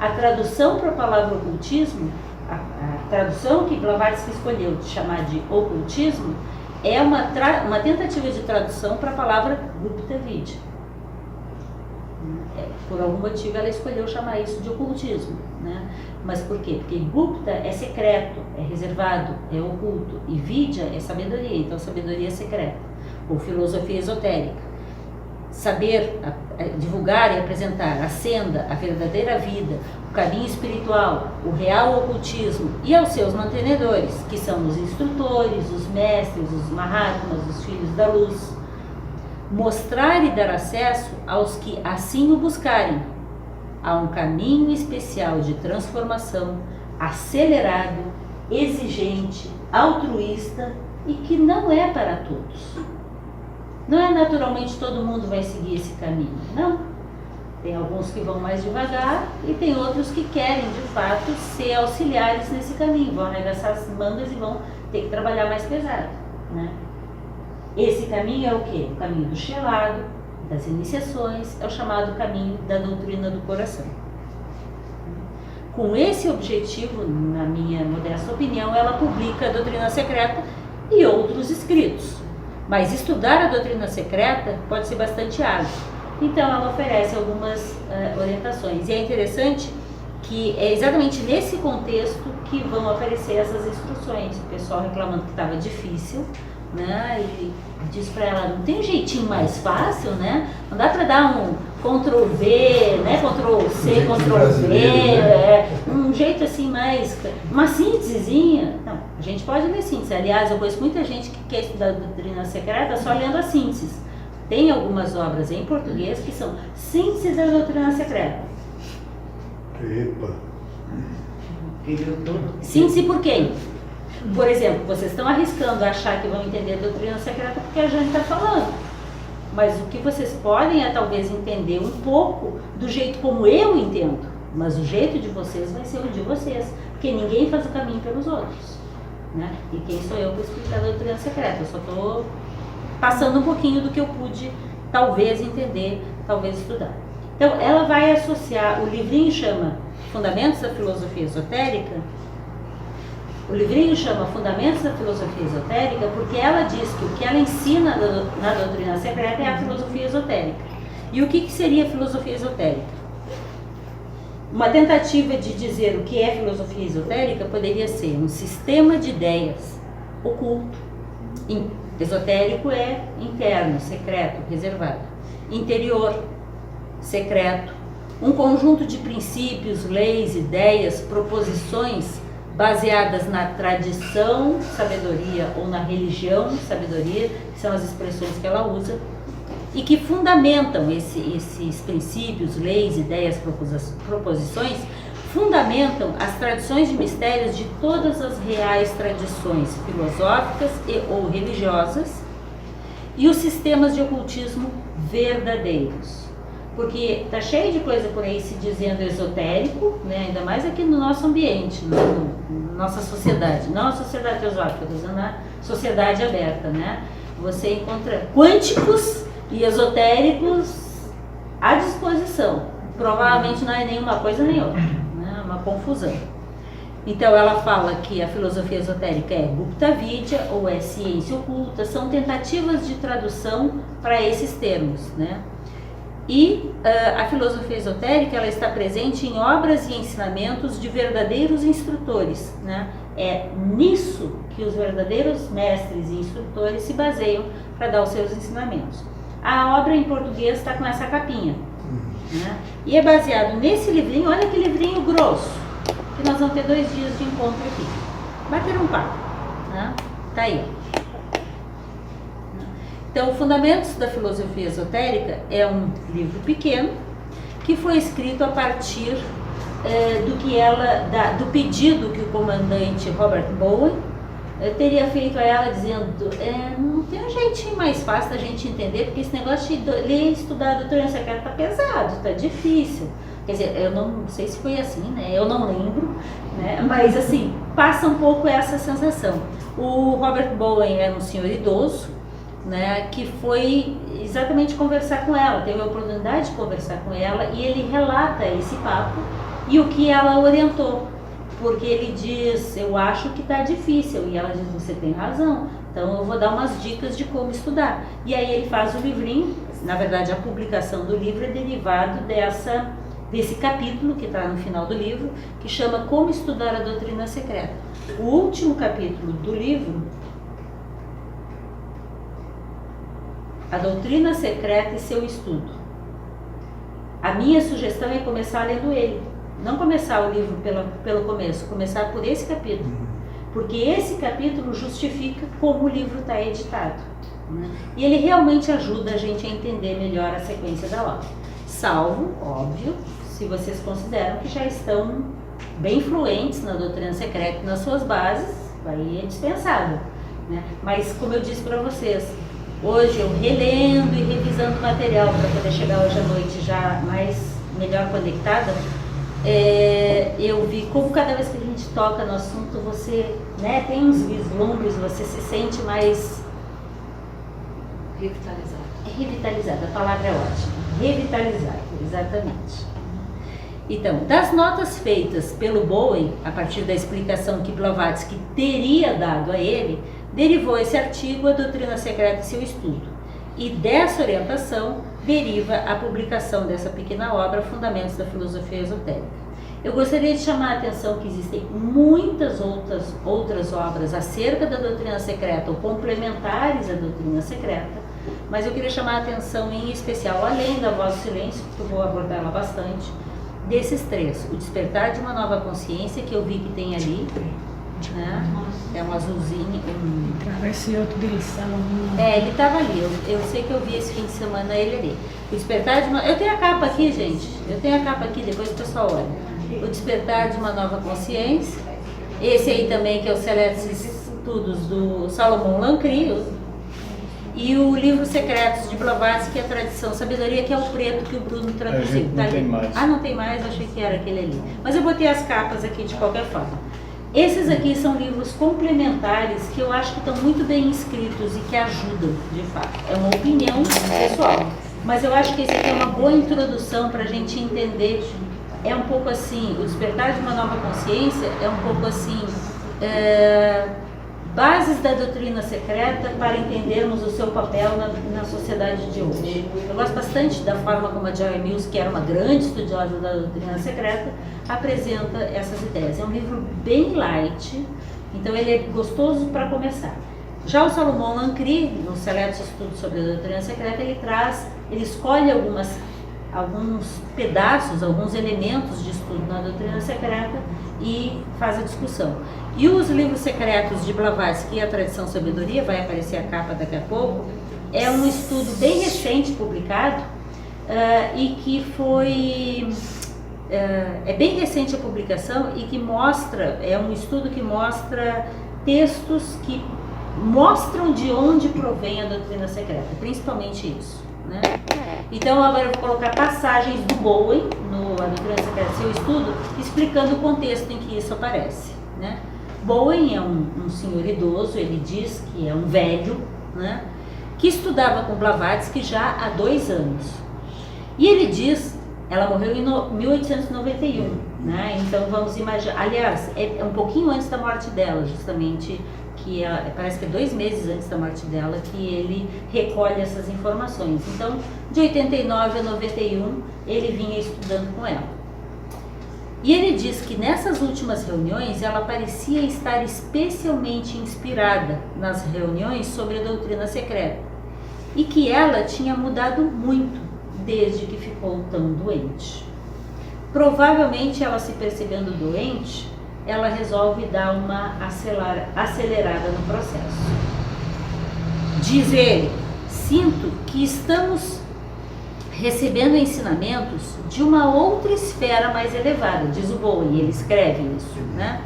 A tradução para a palavra ocultismo, a tradução que Blavatsky escolheu de chamar de ocultismo, é uma tentativa de tradução para a palavra Gupta Vidya. Por algum motivo ela escolheu chamar isso de ocultismo, né? Mas por quê? Porque Gupta é secreto, é reservado, é oculto, e Vidya é sabedoria, então sabedoria é secreta, ou filosofia esotérica. Saber divulgar e apresentar a senda, a verdadeira vida, o caminho espiritual, o real ocultismo e aos seus mantenedores, que são os instrutores, os mestres, os mahatmas, os filhos da luz. Mostrar e dar acesso aos que assim o buscarem a um caminho especial de transformação, acelerado, exigente, altruísta e que não é para todos. Não é naturalmente todo mundo vai seguir esse caminho, não. Tem alguns que vão mais devagar e tem outros que querem, de fato, ser auxiliares nesse caminho, vão arregaçar as mangas e vão ter que trabalhar mais pesado, né? Esse caminho é o quê? O caminho do chelado, das iniciações, é o chamado caminho da doutrina do coração. Com esse objetivo, na minha modesta opinião, ela publica a doutrina secreta e outros escritos. Mas estudar a doutrina secreta pode ser bastante árduo. Então ela oferece algumas orientações. E é interessante que é exatamente nesse contexto que vão aparecer essas instruções. O pessoal reclamando que estava difícil, né? E diz para ela, não tem um jeitinho mais fácil, né? Não dá para dar um Ctrl+V, né? Ctrl+C, Ctrl+V, um jeito assim mais, uma síntesezinha. Não, a gente pode ler síntese. Aliás, eu conheço muita gente que quer estudar a doutrina secreta só lendo a síntese. Tem algumas obras em português que são síntese da doutrina secreta. Epa! Síntese por quem? Por exemplo, vocês estão arriscando achar que vão entender a doutrina secreta porque a gente está falando. Mas o que vocês podem é talvez entender um pouco do jeito como eu entendo. Mas o jeito de vocês vai ser o de vocês. Porque ninguém faz o caminho pelos outros, né? E quem sou eu para explicar a doutrina secreta? Eu só estou passando um pouquinho do que eu pude talvez entender, talvez estudar. Então ela vai associar, o livrinho chama Fundamentos da Filosofia Esotérica. O livrinho chama Fundamentos da Filosofia Esotérica porque ela diz que o que ela ensina na doutrina secreta é a filosofia esotérica. E o que seria a filosofia esotérica? Uma tentativa de dizer o que é filosofia esotérica poderia ser um sistema de ideias oculto. Esotérico é interno, secreto, reservado. Interior, secreto. Um conjunto de princípios, leis, ideias, proposições baseadas na tradição, sabedoria, ou na religião, sabedoria, que são as expressões que ela usa, e que fundamentam esses princípios, leis, ideias, proposições, fundamentam as tradições de mistérios de todas as reais tradições filosóficas e ou religiosas e os sistemas de ocultismo verdadeiros. Porque está cheio de coisa por aí se dizendo esotérico, né? Ainda mais aqui no nosso ambiente, na nossa sociedade. Não a sociedade teosófica, estou dizendo a sociedade aberta, né? Você encontra quânticos e esotéricos à disposição. Provavelmente não é nenhuma coisa nem outra, né? Uma confusão. Então ela fala que a filosofia esotérica é Gupta Vidya ou é ciência oculta, são tentativas de tradução para esses termos, né? E a filosofia esotérica ela está presente em obras e ensinamentos de verdadeiros instrutores, né? É nisso que os verdadeiros mestres e instrutores se baseiam para dar os seus ensinamentos. A obra em português está com essa capinha, né? E é baseado nesse livrinho, olha que livrinho grosso, que nós vamos ter 2 dias de encontro aqui. Bater um papo, né? Tá aí. Então, Fundamentos da Filosofia Esotérica é um livro pequeno que foi escrito a partir do pedido que o comandante Robert Bowen teria feito a ela, dizendo não tem um jeitinho mais fácil da gente entender, porque esse negócio de ler e estudar a doutrina secreta está pesado, está difícil. Quer dizer, eu não sei se foi assim, né? Eu não lembro, né? Mas assim, passa um pouco essa sensação. O Robert Bowen era um senhor idoso, né, que foi exatamente conversar com ela, teve a oportunidade de conversar com ela e ele relata esse papo e o que ela orientou, porque ele diz, eu acho que está difícil, e ela diz, você tem razão, então eu vou dar umas dicas de como estudar. E aí ele faz o livrinho, na verdade a publicação do livro é derivado desse capítulo que está no final do livro, que chama Como Estudar a Doutrina Secreta. O último capítulo do livro, A Doutrina Secreta e Seu Estudo. A minha sugestão é começar lendo ele. Não começar o livro pelo começo, começar por esse capítulo. Porque esse capítulo justifica como o livro está editado, né? E ele realmente ajuda a gente a entender melhor a sequência da obra. Salvo, óbvio, se vocês consideram que já estão bem fluentes na doutrina secreta e nas suas bases, aí é dispensado, né? Mas como eu disse para vocês, hoje eu relendo e revisando o material para poder chegar hoje à noite já melhor conectada, eu vi como cada vez que a gente toca no assunto você, né, tem uns vislumbres, você se sente mais Revitalizada, a palavra é ótima. Revitalizada, exatamente. Então, das notas feitas pelo Bowen, a partir da explicação que Blavatsky teria dado a ele, derivou esse artigo A Doutrina Secreta e Seu Estudo. E dessa orientação deriva a publicação dessa pequena obra, Fundamentos da Filosofia Esotérica. Eu gostaria de chamar a atenção que existem muitas outras obras acerca da doutrina secreta ou complementares à doutrina secreta, mas eu queria chamar a atenção em especial, além da Voz do Silêncio, que eu vou abordá-la bastante, desses três. O Despertar de uma Nova Consciência, que eu vi que tem ali, né? É um azulzinho. Esse outro dele, Salomão. Ele estava ali, eu sei que eu vi esse fim de semana ele ali. O Despertar de uma... Eu tenho a capa aqui, gente. Eu tenho a capa aqui, depois o pessoal olha. O Despertar de uma Nova Consciência. Esse aí também, que é o Celestes Estudos do Salomão Lancry. E o livro Secretos de Blavatsky, a Tradição Sabedoria, que é o preto que o Bruno traduziu. Não tem mais. Ah, não tem mais? Achei que era aquele ali. Mas eu botei as capas aqui de qualquer forma. Esses aqui são livros complementares que eu acho que estão muito bem escritos e que ajudam, de fato. É uma opinião pessoal. Mas eu acho que esse aqui é uma boa introdução para a gente entender. É um pouco assim, o Despertar de uma Nova Consciência é um pouco assim, bases da doutrina secreta para entendermos o seu papel na sociedade de hoje. Eu gosto bastante da forma como a Joy Mills, que era uma grande estudiosa da doutrina secreta, apresenta essas ideias. É um livro bem light, então ele é gostoso para começar. Já o Salomão Lancry, no Seletos Estudos sobre a Doutrina Secreta, ele escolhe alguns pedaços, alguns elementos de estudo na doutrina secreta e faz a discussão. E os livros secretos de Blavatsky e a Tradição Sabedoria, vai aparecer a capa daqui a pouco, é um estudo bem recente publicado e que foi... é bem recente a publicação e que mostra, é um estudo que mostra textos que mostram de onde provém a doutrina secreta, principalmente isso, né? Então agora eu vou colocar passagens do Bowen no A Doutrina Secreta e Seu Estudo, explicando o contexto em que isso aparece, né? Bowen é um senhor idoso, ele diz que é um velho, né, que estudava com Blavatsky já há 2 anos. E ele diz, ela morreu em 1891, né? Então vamos imaginar, aliás, é um pouquinho antes da morte dela, justamente, parece que é 2 meses antes da morte dela que ele recolhe essas informações. Então, de 89 a 91, ele vinha estudando com ela. E ele diz que nessas últimas reuniões, ela parecia estar especialmente inspirada nas reuniões sobre a doutrina secreta. E que ela tinha mudado muito desde que ficou tão doente. Provavelmente, ela se percebendo doente, ela resolve dar uma acelerada no processo. Diz ele, sinto que estamos recebendo ensinamentos de uma outra esfera mais elevada, diz o Bowen, ele escreve isso, né?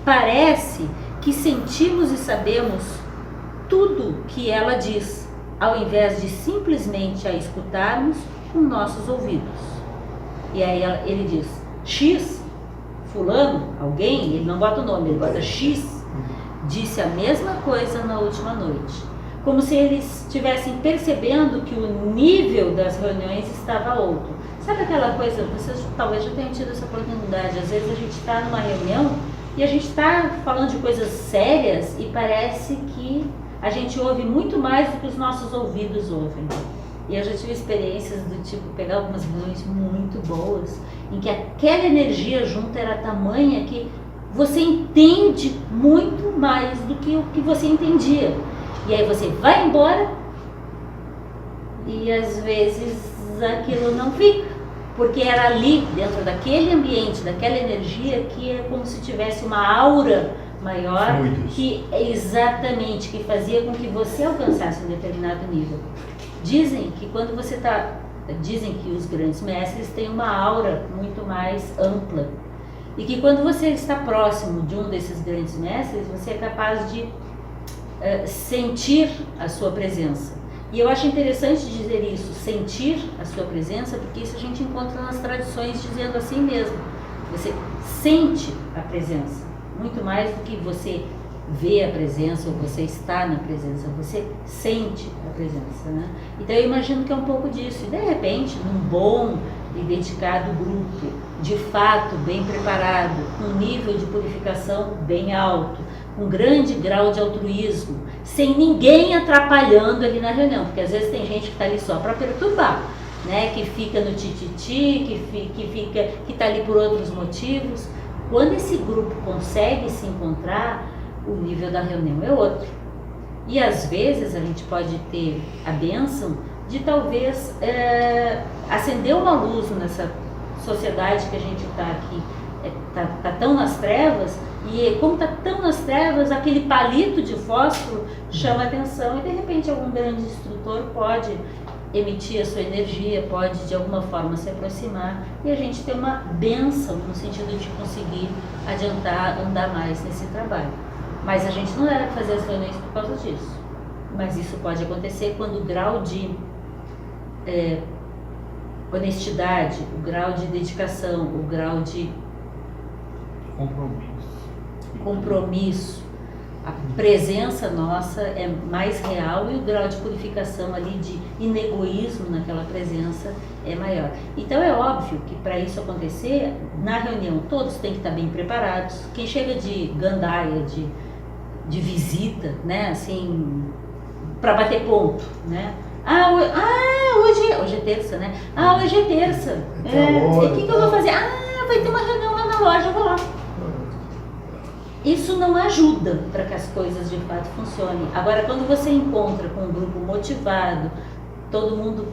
Parece que sentimos e sabemos tudo que ela diz, ao invés de simplesmente a escutarmos com nossos ouvidos. E aí ele diz, X, fulano, alguém, ele não bota o nome, ele bota X, disse a mesma coisa na última noite. Como se eles estivessem percebendo que o nível das reuniões estava outro. Sabe aquela coisa, vocês talvez já tenham tido essa oportunidade, às vezes a gente está numa reunião e a gente está falando de coisas sérias e parece que a gente ouve muito mais do que os nossos ouvidos ouvem. E eu já tive experiências do tipo, pegar algumas reuniões muito boas, em que aquela energia junta era tamanha que você entende muito mais do que o que você entendia. E aí você vai embora e às vezes aquilo não fica, porque era ali, dentro daquele ambiente, daquela energia, que é como se tivesse uma aura maior, que exatamente, que fazia com que você alcançasse um determinado nível. Dizem que quando você dizem que os grandes mestres têm uma aura muito mais ampla e que quando você está próximo de um desses grandes mestres, você é capaz de sentir a sua presença. E eu acho interessante dizer isso, sentir a sua presença, porque isso a gente encontra nas tradições dizendo assim mesmo. Você sente a presença, muito mais do que você vê a presença ou você está na presença, você sente a presença, né? Então eu imagino que é um pouco disso. E de repente, num bom e dedicado grupo, de fato bem preparado, com um nível de purificação bem alto, com grande grau de altruísmo, sem ninguém atrapalhando ali na reunião, porque às vezes tem gente que está ali só para perturbar, né? Que fica no tititi, que está ali por outros motivos. Quando esse grupo consegue se encontrar, o nível da reunião é outro. E às vezes a gente pode ter a bênção de talvez acender uma luz nessa sociedade que a gente está aqui, tá tão nas trevas, e como está tão nas trevas, aquele palito de fósforo chama atenção e de repente algum grande instrutor pode emitir a sua energia, pode de alguma forma se aproximar e a gente ter uma bênção no sentido de conseguir adiantar, andar mais nesse trabalho. Mas a gente não deve fazer as reuniões por causa disso. Mas isso pode acontecer quando o grau de honestidade, o grau de dedicação, o grau de compromisso, a presença nossa é mais real e o grau de purificação ali, de inegoísmo naquela presença é maior. Então é óbvio que para isso acontecer, na reunião todos têm que estar bem preparados. Quem chega de gandaia, de visita, né, assim, para bater ponto, né? Hoje é terça, né? Hoje é terça. O que eu vou fazer? Vai ter uma reunião lá na loja, eu vou lá. Isso não ajuda para que as coisas de fato funcionem. Agora, quando você encontra com um grupo motivado, todo mundo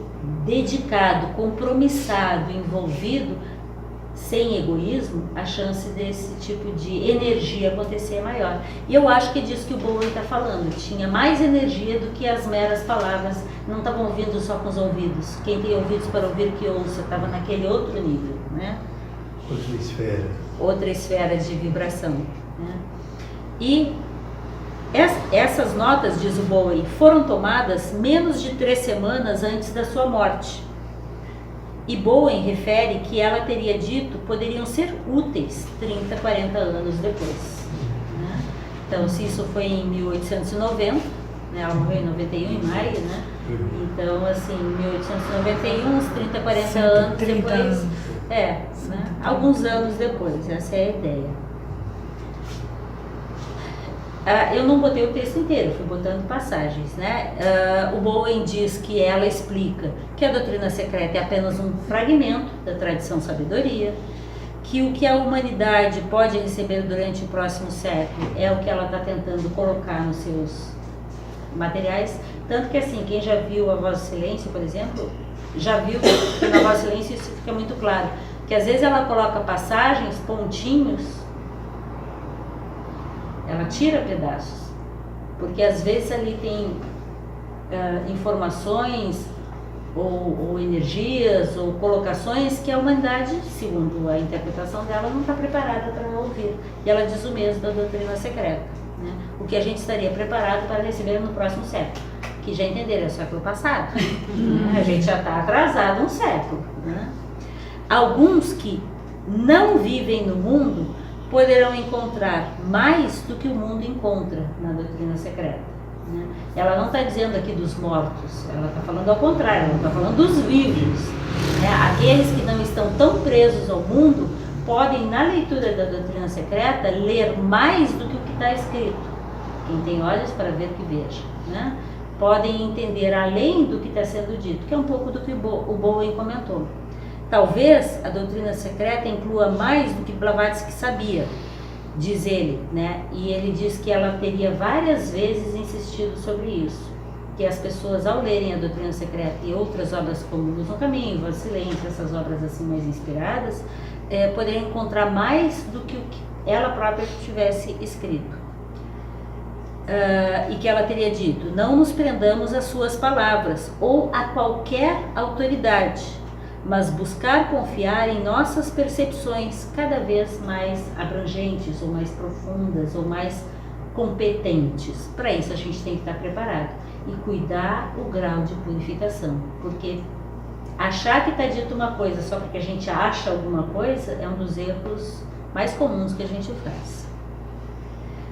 dedicado, compromissado, envolvido, sem egoísmo, a chance desse tipo de energia acontecer é maior. E eu acho que é disso que o Bowen está falando. Tinha mais energia do que as meras palavras. Não estavam ouvindo só com os ouvidos. Quem tem ouvidos para ouvir que ouça, estava naquele outro nível, né? Outra esfera de vibração, né? E essas notas, diz o Bowen, foram tomadas menos de 3 semanas antes da sua morte. E Bowen refere que ela teria dito poderiam ser úteis 30, 40 anos depois, né? Então, se isso foi em 1890, né, ela morreu em 91, em maio, né? Então, assim, 1891, uns 30, 40 anos depois, né? Alguns anos depois, essa é a ideia. Eu não botei o texto inteiro, fui botando passagens, né? O Bowen diz que ela explica que a doutrina secreta é apenas um fragmento da tradição sabedoria, que o que a humanidade pode receber durante o próximo século é o que ela está tentando colocar nos seus materiais, tanto que assim, quem já viu a Voz do Silêncio, por exemplo, já viu que na Voz do Silêncio isso fica muito claro, que às vezes ela coloca passagens, pontinhos, ela tira pedaços, porque às vezes ali tem informações ou energias ou colocações que a humanidade, segundo a interpretação dela, não está preparada para ouvir. E ela diz o mesmo da doutrina secreta, né? O que a gente estaria preparado para receber no próximo século, que já entenderam, é o século passado. A gente já está atrasado um século, né? Alguns que não vivem no mundo poderão encontrar mais do que o mundo encontra na doutrina secreta, né? Ela não está dizendo aqui dos mortos, ela está falando ao contrário, ela está falando dos vivos, né? Aqueles que não estão tão presos ao mundo podem, na leitura da doutrina secreta, ler mais do que o que está escrito. Quem tem olhos para ver que veja, né? Podem entender além do que está sendo dito, que é um pouco do que o Bowen comentou. Talvez a doutrina secreta inclua mais do que Blavatsky sabia, diz ele, né? E ele diz que ela teria várias vezes insistido sobre isso, que as pessoas, ao lerem a doutrina secreta e outras obras como Luz no Caminho, Voz do Silêncio, essas obras assim mais inspiradas, poderiam encontrar mais do que o que ela própria tivesse escrito. E que ela teria dito: não nos prendamos às suas palavras ou a qualquer autoridade, mas buscar confiar em nossas percepções cada vez mais abrangentes, ou mais profundas, ou mais competentes. Para isso a gente tem que estar preparado e cuidar o grau de purificação, porque achar que está dito uma coisa só porque a gente acha alguma coisa é um dos erros mais comuns que a gente faz.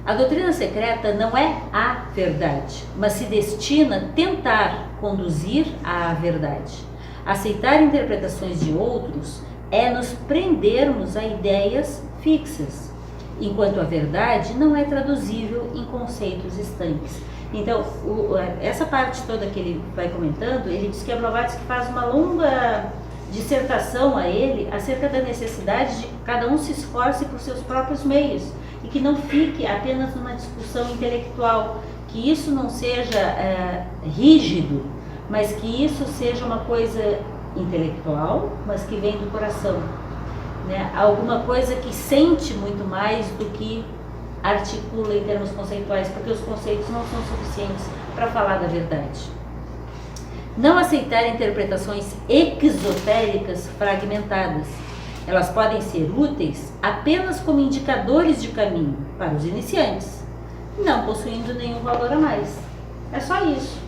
A doutrina secreta não é a verdade, mas se destina a tentar conduzir à verdade. Aceitar interpretações de outros é nos prendermos a ideias fixas, enquanto a verdade não é traduzível em conceitos estanques. Então, essa parte toda que ele vai comentando, ele diz que a Blavatsky faz uma longa dissertação a ele acerca da necessidade de que cada um se esforce por seus próprios meios e que não fique apenas numa discussão intelectual, que isso não seja rígido, mas que isso seja uma coisa intelectual, mas que vem do coração, né? Alguma coisa que sente muito mais do que articula em termos conceituais, porque os conceitos não são suficientes para falar da verdade. Não aceitar interpretações exotéricas fragmentadas. Elas podem ser úteis apenas como indicadores de caminho para os iniciantes, não possuindo nenhum valor a mais. É só isso.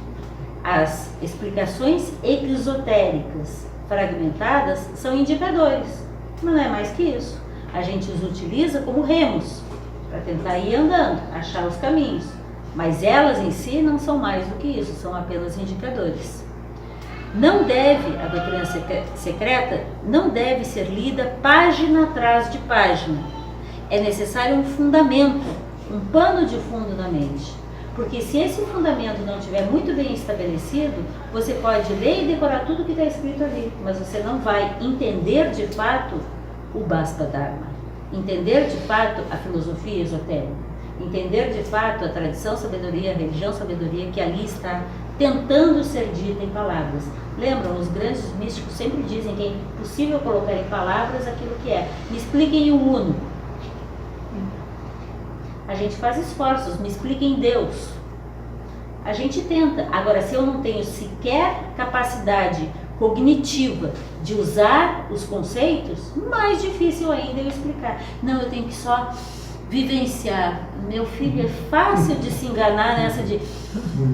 As explicações exotéricas fragmentadas são indicadores, não é mais que isso. A gente os utiliza como remos para tentar ir andando, achar os caminhos, mas elas em si não são mais do que isso, são apenas indicadores. Não deve, a doutrina secreta não deve ser lida página atrás de página. É necessário um fundamento, um pano de fundo na mente. Porque se esse fundamento não estiver muito bem estabelecido, você pode ler e decorar tudo que está escrito ali, mas você não vai entender de fato o Bhaspa Dharma, entender de fato a filosofia esotérica, entender de fato a tradição sabedoria, a religião sabedoria que ali está tentando ser dita em palavras. Lembram, os grandes místicos sempre dizem que é impossível colocar em palavras aquilo que é. Me expliquem o Uno. A gente faz esforços, me expliquem Deus. A gente tenta. Agora, se eu não tenho sequer capacidade cognitiva de usar os conceitos, mais difícil ainda eu explicar. Não, eu tenho que só vivenciar. Meu filho, é fácil de se enganar nessa de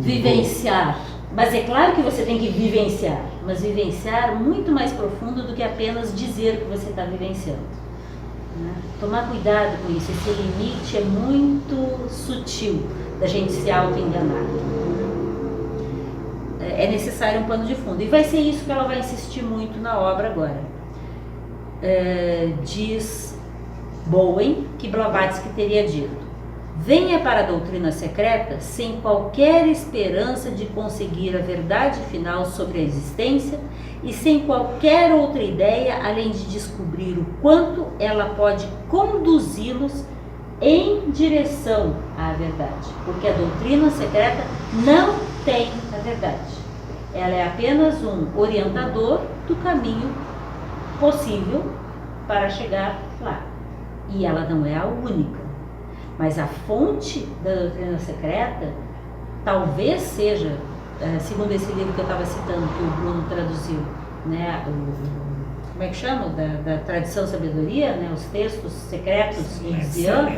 vivenciar. Mas é claro que você tem que vivenciar, mas vivenciar muito mais profundo do que apenas dizer que você está vivenciando. Tomar cuidado com isso, esse limite é muito sutil da gente se auto-enganar. É necessário um pano de fundo, e vai ser isso que ela vai insistir muito na obra agora. Diz Bowen que Blavatsky teria dito: venha para a doutrina secreta sem qualquer esperança de conseguir a verdade final sobre a existência e sem qualquer outra ideia além de descobrir o quanto ela pode conduzi-los em direção à verdade. Porque a doutrina secreta não tem a verdade. Ela é apenas um orientador do caminho possível para chegar lá. E ela não é a única. Mas a fonte da doutrina secreta talvez seja, segundo esse livro que eu estava citando, que o Bruno traduziu, né, como é que chama? Da tradição sabedoria, né, os textos secretos de Zian.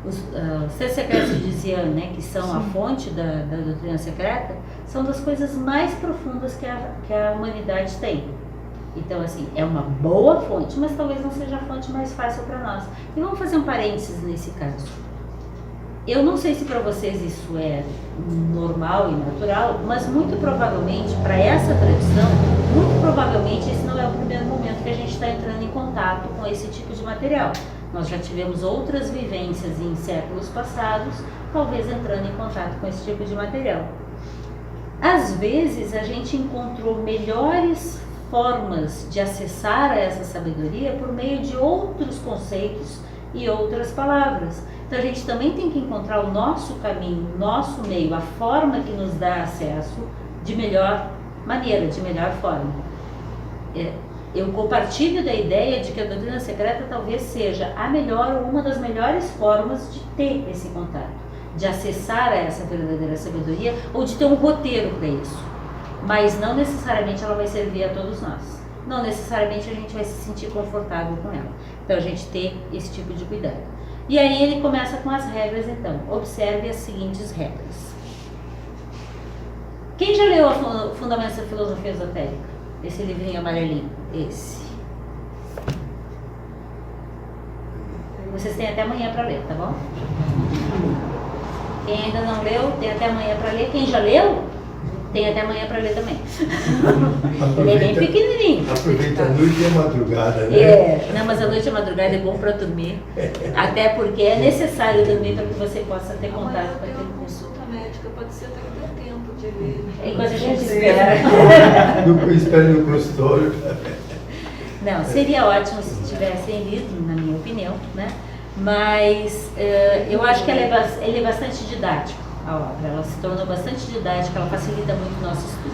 Os textos secretos de Zian, né, que são a fonte da doutrina secreta, são das coisas mais profundas que a humanidade tem. Então, assim, é uma boa fonte, mas talvez não seja a fonte mais fácil para nós. E vamos fazer um parênteses nesse caso. Eu não sei se para vocês isso é normal e natural, mas muito provavelmente, para essa tradição, muito provavelmente esse não é o primeiro momento que a gente está entrando em contato com esse tipo de material. Nós já tivemos outras vivências em séculos passados, talvez entrando em contato com esse tipo de material. Às vezes, a gente encontrou melhores formas de acessar a essa sabedoria por meio de outros conceitos e outras palavras. Então a gente também tem que encontrar o nosso caminho, o nosso meio, a forma que nos dá acesso de melhor maneira, de melhor forma. Eu compartilho da ideia de que a doutrina secreta talvez seja a melhor ou uma das melhores formas de ter esse contato, de acessar a essa verdadeira sabedoria ou de ter um roteiro para isso. Mas não necessariamente ela vai servir a todos nós. Não necessariamente a gente vai se sentir confortável com ela. Então a gente tem esse tipo de cuidado. E aí ele começa com as regras, então. Observe as seguintes regras. Quem já leu a Fundamentos da Filosofia Esotérica? Esse livrinho amarelinho. Esse. Vocês têm até amanhã para ler, tá bom? Quem ainda não leu, tem até amanhã para ler. Quem já leu, tem até amanhã para ler também. Ele é bem pequenininho. Aproveita a noite e a madrugada, né? Não, mas a noite e a madrugada é bom para dormir. Até porque é necessário dormir para que você possa ter Amanhã contato eu com tenho aquele uma curso. consulta médica, pode ser até que dê tempo de ler. Enquanto a gente espera. Espera no consultório. Não, seria ótimo se tivessem lido, na minha opinião, né? Mas eu acho que ele é bastante didático, a obra. Ela se tornou bastante didática, ela facilita muito o nosso estudo.